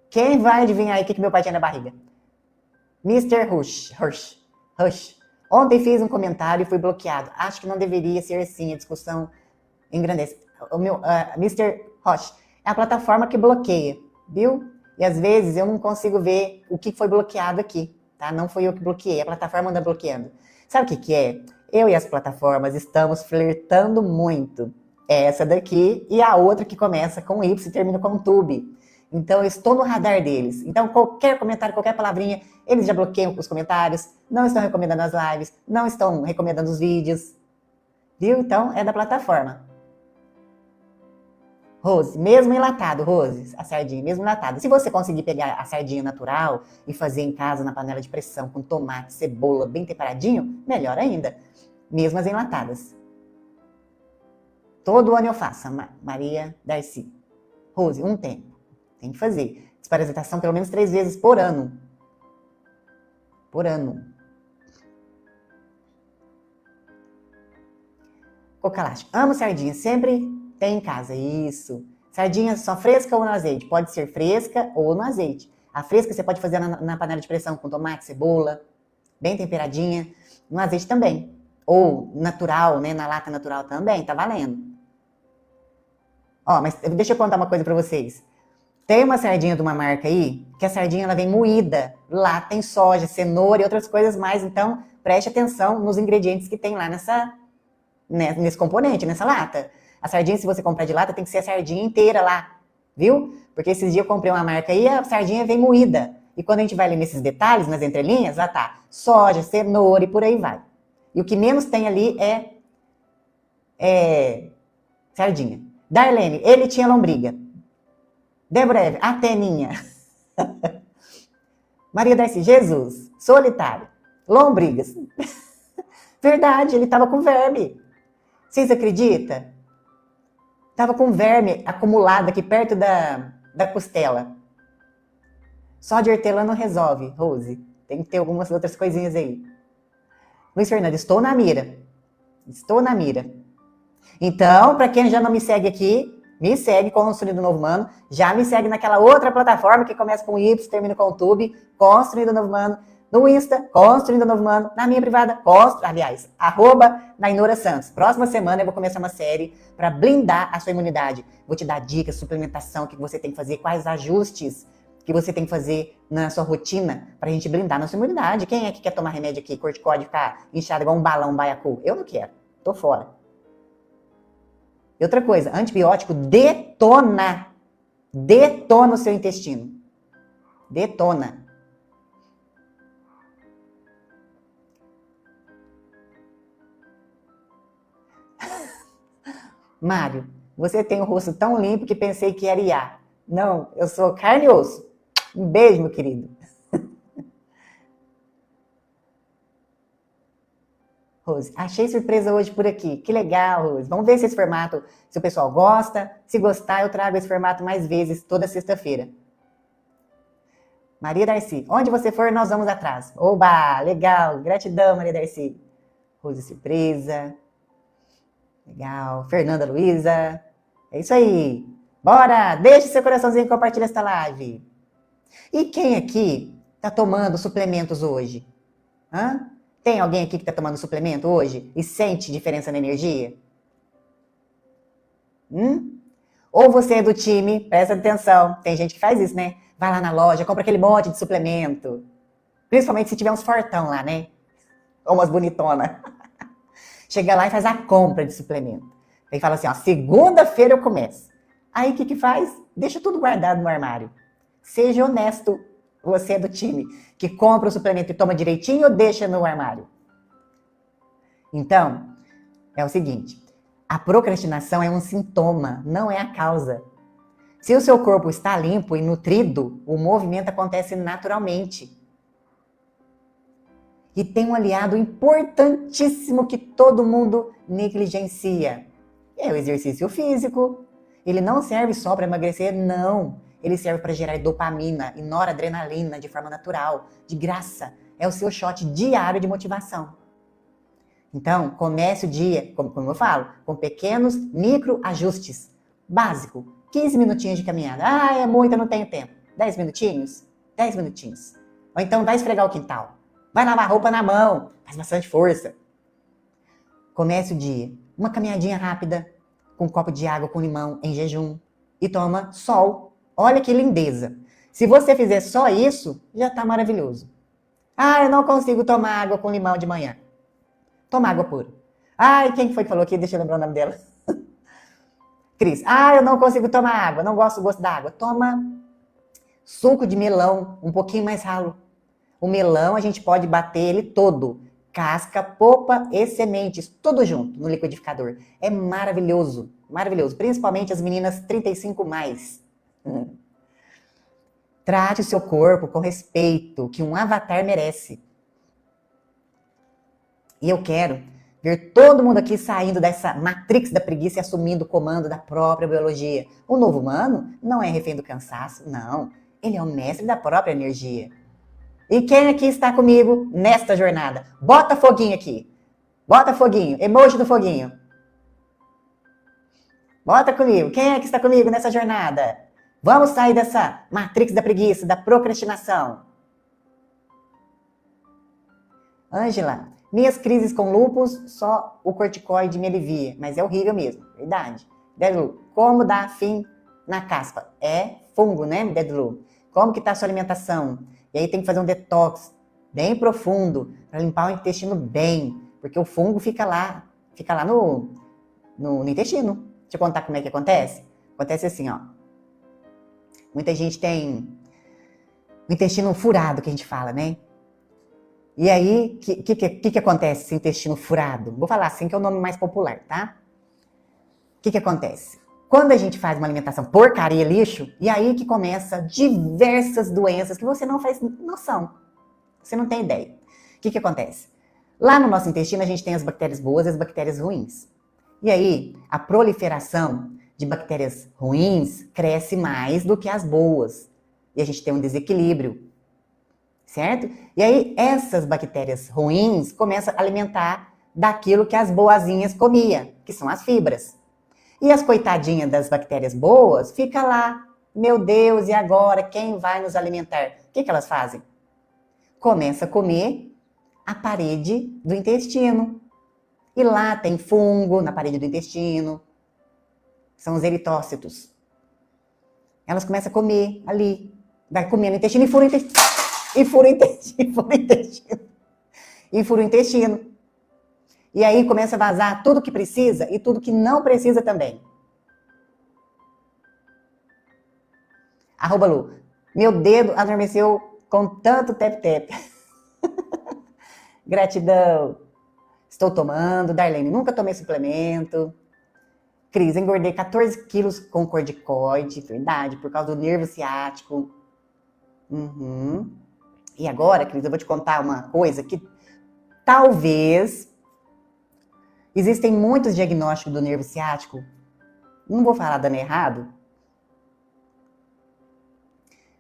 Quem vai adivinhar aí o que meu pai tinha na barriga? Mr. Rush. Ontem fiz um comentário e fui bloqueado. Acho que não deveria ser assim, a discussão engrandece. Mr. Rush é a plataforma que bloqueia, viu? E às vezes eu não consigo ver o que foi bloqueado aqui, tá? Não foi eu que bloqueei, a plataforma anda bloqueando. Sabe o que é? Eu e as plataformas estamos flertando muito. Essa daqui e a outra que começa com Y e termina com tube. Então, eu estou no radar deles. Então, qualquer comentário, qualquer palavrinha, eles já bloqueiam os comentários, não estão recomendando as lives, não estão recomendando os vídeos. Viu? Então, é da plataforma. Rose, mesmo enlatado, Rose, a sardinha, mesmo enlatada. Se você conseguir pegar a sardinha natural e fazer em casa na panela de pressão com tomate, cebola, bem temperadinho, melhor ainda. Mesmo as enlatadas. Todo ano eu faço, Maria Darcy. Rose, um tempo. Tem que fazer. Desparasitação pelo menos 3 vezes por ano. Por ano. Coca Láctica. Amo sardinha. Sempre Tem em casa, isso. Sardinha só fresca ou no azeite? Pode ser fresca ou no azeite. A fresca você pode fazer na panela de pressão com tomate, cebola, bem temperadinha. No azeite também. Ou natural, né? Na lata natural também, tá valendo. Ó, mas deixa eu contar uma coisa pra vocês. Tem uma sardinha de uma marca aí, que a sardinha ela vem moída. Lá tem soja, cenoura e outras coisas mais. Então, preste atenção nos ingredientes que tem lá nesse componente, nessa lata. A sardinha, se você comprar de lata, tem que ser a sardinha inteira lá, viu? Porque esses dias eu comprei uma marca aí, a sardinha vem moída. E quando a gente vai ler nesses detalhes, nas entrelinhas, lá tá soja, cenoura e por aí vai. E o que menos tem ali é sardinha. Darlene, ele tinha lombriga. Débora, Ateninha. Maria Darcy, Jesus, solitário. Lombrigas. Verdade, ele tava com verme. Vocês acreditam? Tava com verme acumulado aqui perto da costela. Só de hortelã não resolve, Rose. Tem que ter algumas outras coisinhas aí. Luiz Fernando, estou na mira. Estou na mira. Então, para quem já não me segue aqui, me segue, Construindo Novo Humano. Já me segue naquela outra plataforma que começa com Y, termina com Tube, Construindo Novo Humano. No Insta, Construindo Novo Humano. Na minha privada, @Nainora Santos. Próxima semana eu vou começar uma série para blindar a sua imunidade. Vou te dar dicas, suplementação, o que você tem que fazer, quais ajustes que você tem que fazer na sua rotina para a gente blindar a nossa imunidade. Quem é que quer tomar remédio aqui, corticóide, ficar inchado igual um balão, um baiacu? Eu não quero. Tô fora. E outra coisa, antibiótico detona. Detona o seu intestino. Detona. Mário, você tem o rosto tão limpo que pensei que era IA. Não, eu sou carne e osso. Um beijo, meu querido. Rose, achei surpresa hoje por aqui. Que legal, Rose. Vamos ver se esse formato, se o pessoal gosta. Se gostar, eu trago esse formato mais vezes, toda sexta-feira. Maria Darcy, onde você for, nós vamos atrás. Oba, legal. Gratidão, Maria Darcy. Rose, surpresa. Legal. Fernanda Luiza. É isso aí. Bora, deixe seu coraçãozinho e compartilha esta live. E quem aqui tá tomando suplementos hoje? Hã? Tem alguém aqui que tá tomando suplemento hoje e sente diferença na energia? Ou você é do time, presta atenção, tem gente que faz isso, né? Vai lá na loja, compra aquele monte de suplemento. Principalmente se tiver uns fortão lá, né? Ou umas bonitonas. Chega lá e faz a compra de suplemento. Aí fala assim, ó, segunda-feira eu começo. Aí o que faz? Deixa tudo guardado no armário. Seja honesto, você é do time que compra o suplemento e toma direitinho ou deixa no armário? Então, é o seguinte, a procrastinação é um sintoma, não é a causa. Se o seu corpo está limpo e nutrido, o movimento acontece naturalmente. E tem um aliado importantíssimo que todo mundo negligencia. É o exercício físico. Ele não serve só para emagrecer, não. Ele serve para gerar dopamina e noradrenalina de forma natural, de graça. É o seu shot diário de motivação. Então, comece o dia, como eu falo, com pequenos microajustes. Básico, 15 minutinhos de caminhada. Ah, é muito, eu não tenho tempo. 10 minutinhos? 10 minutinhos. Ou então vai esfregar o quintal. Vai lavar roupa na mão. Faz bastante força. Comece o dia. Uma caminhadinha rápida, com um copo de água com limão em jejum. E toma sol. Olha que lindeza. Se você fizer só isso, já está maravilhoso. Ah, eu não consigo tomar água com limão de manhã. Toma água pura. Ai, quem foi que falou aqui? Deixa eu lembrar o nome dela. Cris. Ah, eu não consigo tomar água. Não gosto do gosto da água. Toma suco de melão, um pouquinho mais ralo. O melão, a gente pode bater ele todo. Casca, polpa e sementes, tudo junto no liquidificador. É maravilhoso. Maravilhoso. Principalmente as meninas 35+. Trate o seu corpo com respeito, que um avatar merece. E eu quero ver todo mundo aqui saindo dessa matrix da preguiça e assumindo o comando da própria biologia. O novo humano não é refém do cansaço, não. Ele é o mestre da própria energia. E quem aqui está comigo nesta jornada? Bota foguinho aqui. Bota foguinho. Emoji do foguinho. Bota comigo. Quem é que está comigo nessa jornada? Vamos sair dessa matrix da preguiça, da procrastinação. Ângela, minhas crises com lúpus, só o corticoide me alivia. Mas é horrível mesmo, verdade. Dedlu, como dar fim na caspa? É fungo, né, Dedlu? Como que tá a sua alimentação? E aí tem que fazer um detox bem profundo para limpar o intestino bem. Porque o fungo fica lá no intestino. Deixa eu contar como é que acontece. Acontece assim, ó. Muita gente tem o intestino furado, que a gente fala, né? E aí, o que acontece esse intestino furado? Vou falar assim, que é o nome mais popular, tá? O que acontece? Quando a gente faz uma alimentação porcaria, lixo, e aí que começa diversas doenças que você não faz noção. Você não tem ideia. O que acontece? Lá no nosso intestino, a gente tem as bactérias boas e as bactérias ruins. E aí, a proliferação de bactérias ruins cresce mais do que as boas. E a gente tem um desequilíbrio. Certo? E aí, essas bactérias ruins começam a alimentar daquilo que as boazinhas comiam, que são as fibras. E as coitadinhas das bactérias boas ficam lá. Meu Deus, e agora? Quem vai nos alimentar? O que elas fazem? Começa a comer a parede do intestino. E lá tem fungo na parede do intestino. São os eritócitos. Elas começam a comer ali. Vai comendo o intestino e fura o intestino. E fura o intestino. E aí começa a vazar tudo que precisa e tudo que não precisa também. @Lu. Meu dedo adormeceu com tanto tep-tep. Gratidão. Estou tomando. Darlene, nunca tomei suplemento. Cris, engordei 14 quilos com corticoide. Verdade, por causa do nervo ciático. E agora, Cris, eu vou te contar uma coisa que talvez existem muitos diagnósticos do nervo ciático. Não vou falar dando errado.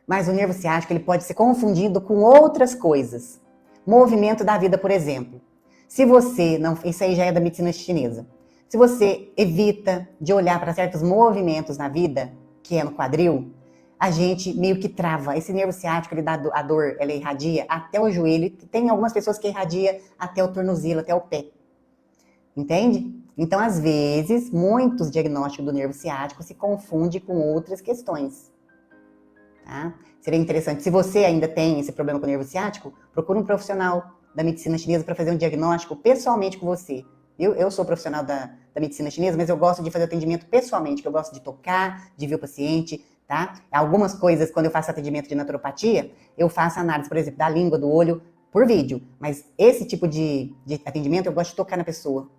Mas o nervo ciático ele pode ser confundido com outras coisas. Movimento da vida, por exemplo. Se você não... Isso aí já é da medicina chinesa. Se você evita de olhar para certos movimentos na vida, que é no quadril, a gente meio que trava. Esse nervo ciático, ele dá a dor, ela irradia até o joelho. Tem algumas pessoas que irradia até o tornozelo, até o pé. Entende? Então, às vezes, muitos diagnósticos do nervo ciático se confundem com outras questões. Tá? Seria interessante. Se você ainda tem esse problema com o nervo ciático, procure um profissional da medicina chinesa para fazer um diagnóstico pessoalmente com você. Eu sou profissional da medicina chinesa, mas eu gosto de fazer atendimento pessoalmente, que eu gosto de tocar, de ver o paciente, tá? Algumas coisas, quando eu faço atendimento de naturopatia, eu faço análise, por exemplo, da língua, do olho, por vídeo. Mas esse tipo de atendimento, eu gosto de tocar na pessoa.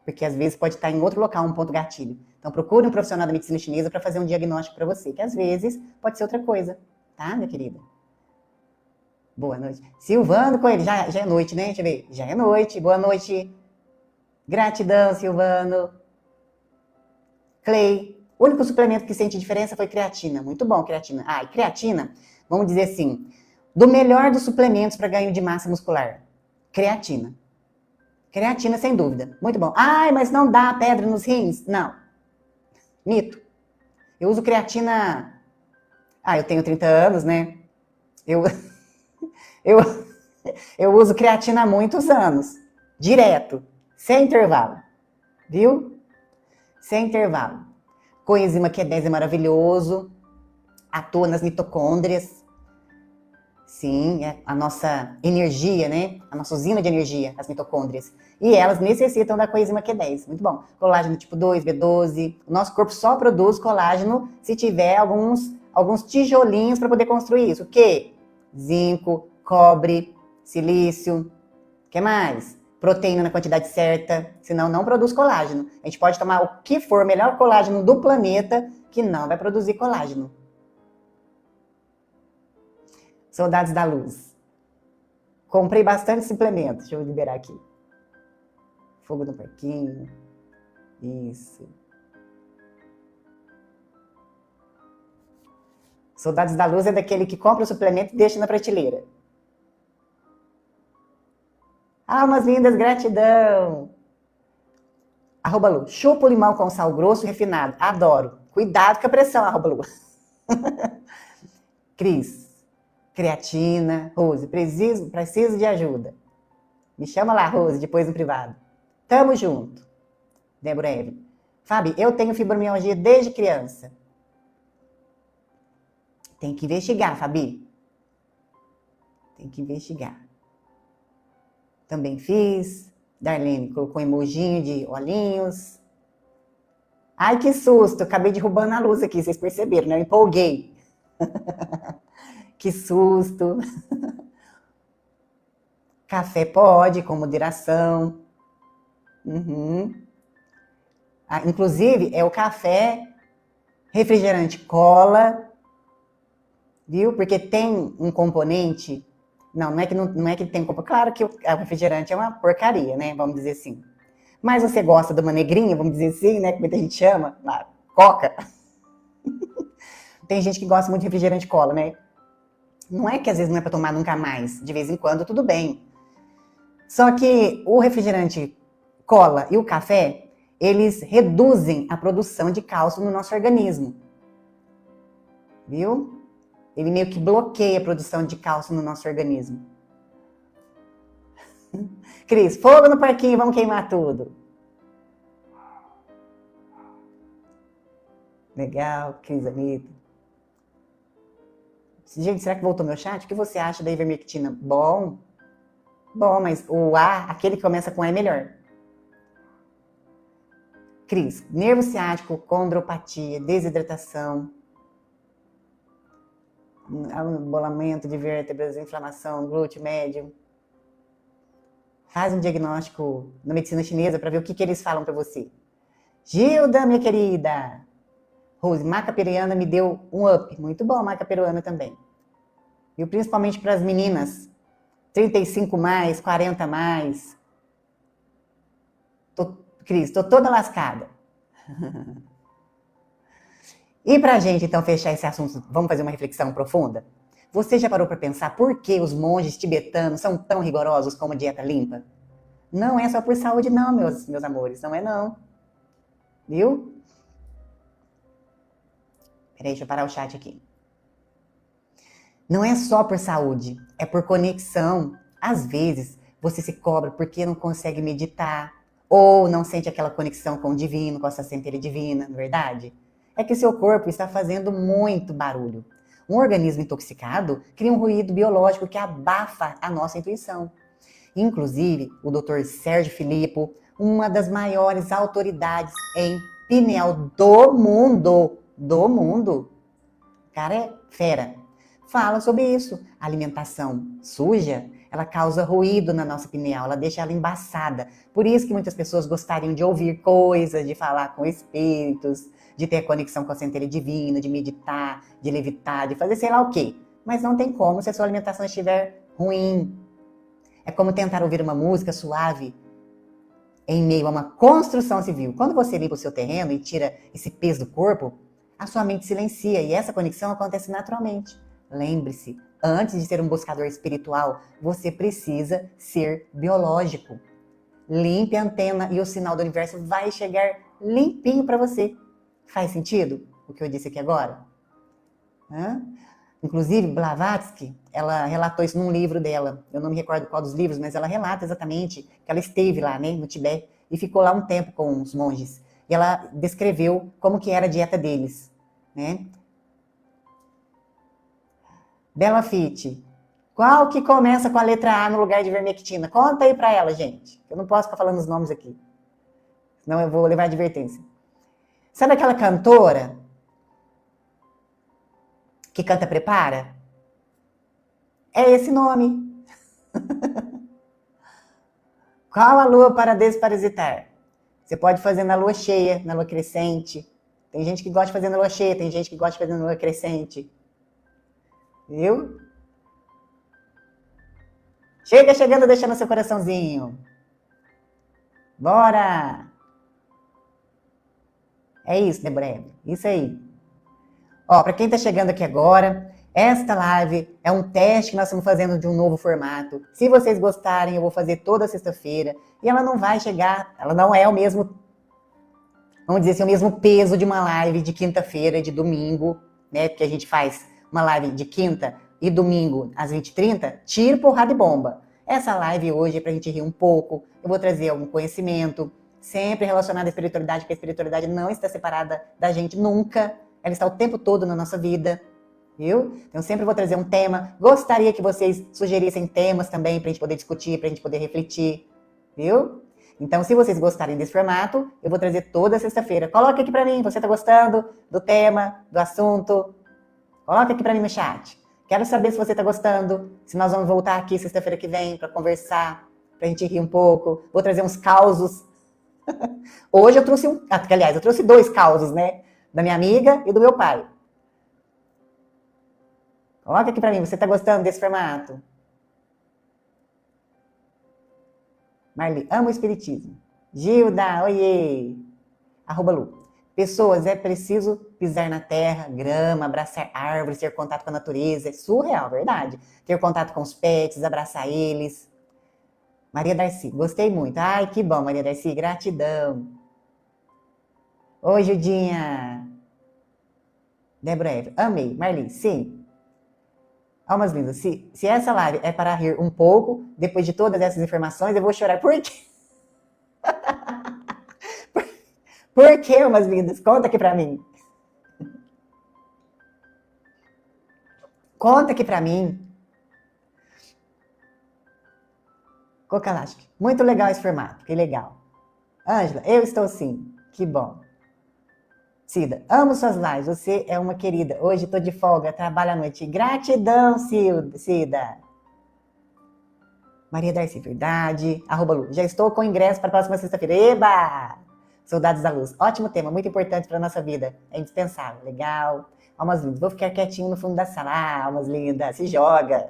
Porque às vezes pode estar em outro local, um ponto gatilho. Então procure um profissional da medicina chinesa para fazer um diagnóstico para você, que às vezes pode ser outra coisa, tá, minha querida? Boa noite. Silvano Coelho, já é noite, né? Deixa eu ver. Já é noite, boa noite. Gratidão, Silvano. Clay, o único suplemento que sente diferença foi creatina. Muito bom, creatina. Ah, e creatina, vamos dizer assim, do melhor dos suplementos para ganho de massa muscular. Creatina. Creatina, sem dúvida. Muito bom. Ai, mas não dá pedra nos rins? Não. Mito. Eu uso creatina... eu tenho 30 anos, né? Eu uso creatina há muitos anos. Direto. Sem intervalo. Viu? Sem intervalo. Coenzima Q10 é maravilhoso. Atua nas mitocôndrias. Sim, é a nossa energia, né? A nossa usina de energia, as mitocôndrias. E elas necessitam da coenzima Q10. Muito bom. Colágeno tipo 2, B12. O nosso corpo só produz colágeno se tiver alguns tijolinhos para poder construir isso. O quê? Zinco, cobre, silício. O que mais? Proteína na quantidade certa. Senão não produz colágeno. A gente pode tomar o que for, o melhor colágeno do planeta, que não vai produzir colágeno. Saudades da luz. Comprei bastante suplemento. Deixa eu liberar aqui. Fogo no parquinho. Isso. Saudades da luz é daquele que compra o suplemento e deixa na prateleira. Almas lindas, gratidão. Arroba Lu, chupa o limão com sal grosso e refinado. Adoro. Cuidado com a pressão, arroba Lu. Cris, creatina. Rose, preciso de ajuda. Me chama lá, Rose, depois no privado. Tamo junto. Débora Evelyn. Fabi, eu tenho fibromialgia desde criança. Tem que investigar, Fabi. Tem que investigar. Também fiz. Darlene colocou emojinho de olhinhos. Ai, que susto. Acabei derrubando a luz aqui, vocês perceberam, né? Eu empolguei. Que susto. Café pode, com moderação. Inclusive, é o café, refrigerante cola, viu? Porque tem um componente... Não é que tem componente... Claro que o refrigerante é uma porcaria, né? Vamos dizer assim. Mas você gosta de uma negrinha, vamos dizer assim, né? Que muita gente chama, coca. Tem gente que gosta muito de refrigerante cola, né? Não é que às vezes não é para tomar nunca mais. De vez em quando, tudo bem. Só que o refrigerante cola e o café, eles reduzem a produção de cálcio no nosso organismo. Viu? Ele meio que bloqueia a produção de cálcio no nosso organismo. Cris, fogo no parquinho, vamos queimar tudo. Legal, Cris, Anitta. Gente, será que voltou meu chat? O que você acha da ivermectina? Bom, mas o A, aquele que começa com A é melhor. Cris, nervo ciático, condropatia, desidratação, embolamento de vértebras, inflamação, glúteo médio. Faz um diagnóstico na medicina chinesa para ver o que eles falam para você. Gilda, minha querida. Rose, maca peruana me deu um up. Muito bom, maca peruana também. E principalmente para as meninas. 35 mais, 40 mais. Cris, tô toda lascada. E pra gente, então, fechar esse assunto, vamos fazer uma reflexão profunda? Você já parou para pensar por que os monges tibetanos são tão rigorosos com a dieta limpa? Não é só por saúde não, meus amores, não é não. Viu? Peraí, deixa eu parar o chat aqui. Não é só por saúde, é por conexão. Às vezes, você se cobra porque não consegue meditar, ou não sente aquela conexão com o divino, com a sua centelha divina, não é verdade? É que seu corpo está fazendo muito barulho. Um organismo intoxicado cria um ruído biológico que abafa a nossa intuição. Inclusive, o Dr. Sérgio Filippo, uma das maiores autoridades em pineal do mundo, o cara é fera, fala sobre isso. A alimentação suja, ela causa ruído na nossa pineal, ela deixa ela embaçada. Por isso que muitas pessoas gostariam de ouvir coisas, de falar com espíritos, de ter conexão com a centelha divina, de meditar, de levitar, de fazer sei lá o quê. Mas não tem como se a sua alimentação estiver ruim. É como tentar ouvir uma música suave em meio a uma construção civil. Quando você limpa o seu terreno e tira esse peso do corpo, a sua mente silencia e essa conexão acontece naturalmente. Lembre-se, antes de ser um buscador espiritual, você precisa ser biológico. Limpe a antena e o sinal do universo vai chegar limpinho para você. Faz sentido o que eu disse aqui agora? Inclusive, Blavatsky, ela relatou isso num livro dela. Eu não me recordo qual dos livros, mas ela relata exatamente que ela esteve lá, né, no Tibete, e ficou lá um tempo com os monges. E ela descreveu como que era a dieta deles, né? Bela Fitte, qual que começa com a letra A no lugar de ivermectina? Conta aí pra ela, gente. Eu não posso ficar falando os nomes aqui. Senão eu vou levar advertência. Sabe aquela cantora que canta Prepara? É esse nome. Qual a lua para desparasitar? Você pode fazer na lua cheia, na lua crescente. Tem gente que gosta de fazer na lua cheia, tem gente que gosta de fazer na lua crescente. Viu? Chega chegando, deixando seu coraçãozinho. Bora! É isso, Débora. Isso aí. Ó, para quem tá chegando aqui agora, esta live é um teste que nós estamos fazendo de um novo formato. Se vocês gostarem, eu vou fazer toda sexta-feira. E ela não vai chegar, ela não é o mesmo vamos dizer assim, o mesmo peso de uma live de quinta-feira, de domingo, né? Porque a gente faz uma live de quinta e domingo às 20h30, tiro, porrada e bomba. Essa live hoje é pra gente rir um pouco, eu vou trazer algum conhecimento, sempre relacionado à espiritualidade, porque a espiritualidade não está separada da gente nunca, ela está o tempo todo na nossa vida, viu? Então sempre vou trazer um tema, gostaria que vocês sugerissem temas também pra gente poder discutir, pra gente poder refletir, viu? Então, se vocês gostarem desse formato, eu vou trazer toda sexta-feira. Coloca aqui pra mim, você tá gostando do tema, do assunto? Coloca aqui pra mim no chat. Quero saber se você tá gostando, se nós vamos voltar aqui sexta-feira que vem pra conversar, pra gente rir um pouco. Vou trazer uns causos. Hoje eu trouxe aliás, eu trouxe 2 causos, né? Da minha amiga e do meu pai. Coloca aqui pra mim, você tá gostando desse formato? Marli, amo o espiritismo. Gilda, oiê. @Lu. Pessoas, é preciso pisar na terra, grama, abraçar árvores, ter contato com a natureza. É surreal, verdade. Ter contato com os pets, abraçar eles. Maria Darcy, gostei muito. Ai, que bom, Maria Darcy, gratidão. Oi, Judinha. Débora Eva, amei. Marli, sim. Almas lindas, se essa live é para rir um pouco, depois de todas essas informações, eu vou chorar. Por quê? Por quê, almas lindas? Conta aqui pra mim. Conta aqui pra mim. Cocalasque, muito legal esse formato, que legal. Ângela, eu estou sim, que bom. Cida, amo suas lives, você é uma querida. Hoje estou de folga, trabalho à noite. Gratidão, Cida. Maria Darcy, verdade. @Lu, já estou com ingresso para a próxima sexta-feira. Eba! Soldados da Luz, ótimo tema, muito importante para a nossa vida. É indispensável, legal. Almas lindas, vou ficar quietinho no fundo da sala. Ah, almas lindas, se joga.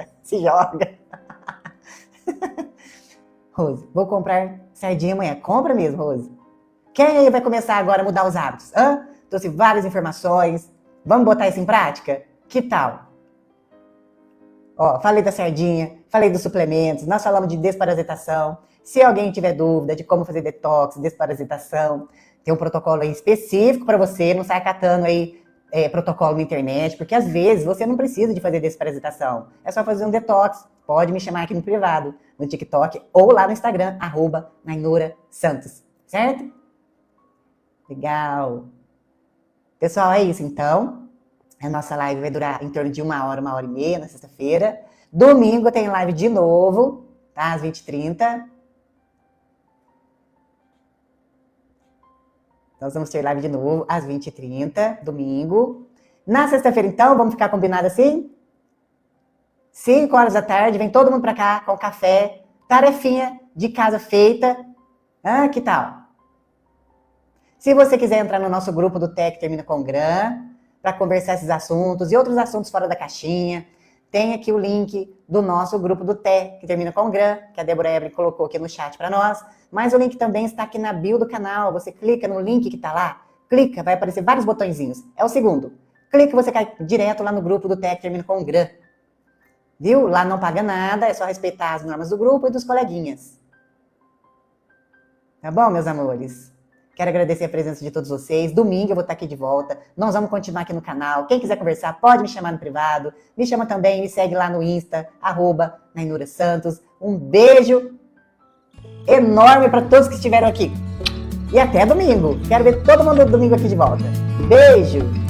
Rose, vou comprar sardinha amanhã. Compra mesmo, Rose. Quem aí vai começar agora a mudar os hábitos? Trouxe várias informações. Vamos botar isso em prática? Que tal? Ó, falei da sardinha, falei dos suplementos, nós falamos de desparasitação. Se alguém tiver dúvida de como fazer detox, desparasitação, tem um protocolo aí específico para você, não sai catando aí protocolo na internet, porque às vezes você não precisa de fazer desparasitação. É só fazer um detox. Pode me chamar aqui no privado, no TikTok ou lá no Instagram, @NainuraSantos. Certo? Legal. Pessoal, é isso então. A nossa live vai durar em torno de 1 hora e meia na sexta-feira. Domingo tem live de novo, tá? Às 20h30. Nós vamos ter live de novo às 20h30, domingo. Na sexta-feira, então, vamos ficar combinado assim? 5 horas da tarde, vem todo mundo pra cá com café, tarefinha de casa feita. Que tal? Se você quiser entrar no nosso grupo do TEC Termina com Gran, para conversar esses assuntos e outros assuntos fora da caixinha, tem aqui o link do nosso grupo do TEC, que termina com Gran, que a Débora Evelyn colocou aqui no chat para nós. Mas o link também está aqui na bio do canal. Você clica no link que está lá, clica, vai aparecer vários botõezinhos. É o segundo. Clica e você cai direto lá no grupo do TEC Termina com Gran. Viu? Lá não paga nada, é só respeitar as normas do grupo e dos coleguinhas. Tá bom, meus amores? Quero agradecer a presença de todos vocês. Domingo eu vou estar aqui de volta. Nós vamos continuar aqui no canal. Quem quiser conversar, pode me chamar no privado. Me chama também, me segue lá no Insta, @NainuraSantos. Um beijo enorme para todos que estiveram aqui. E até domingo. Quero ver todo mundo domingo aqui de volta. Beijo!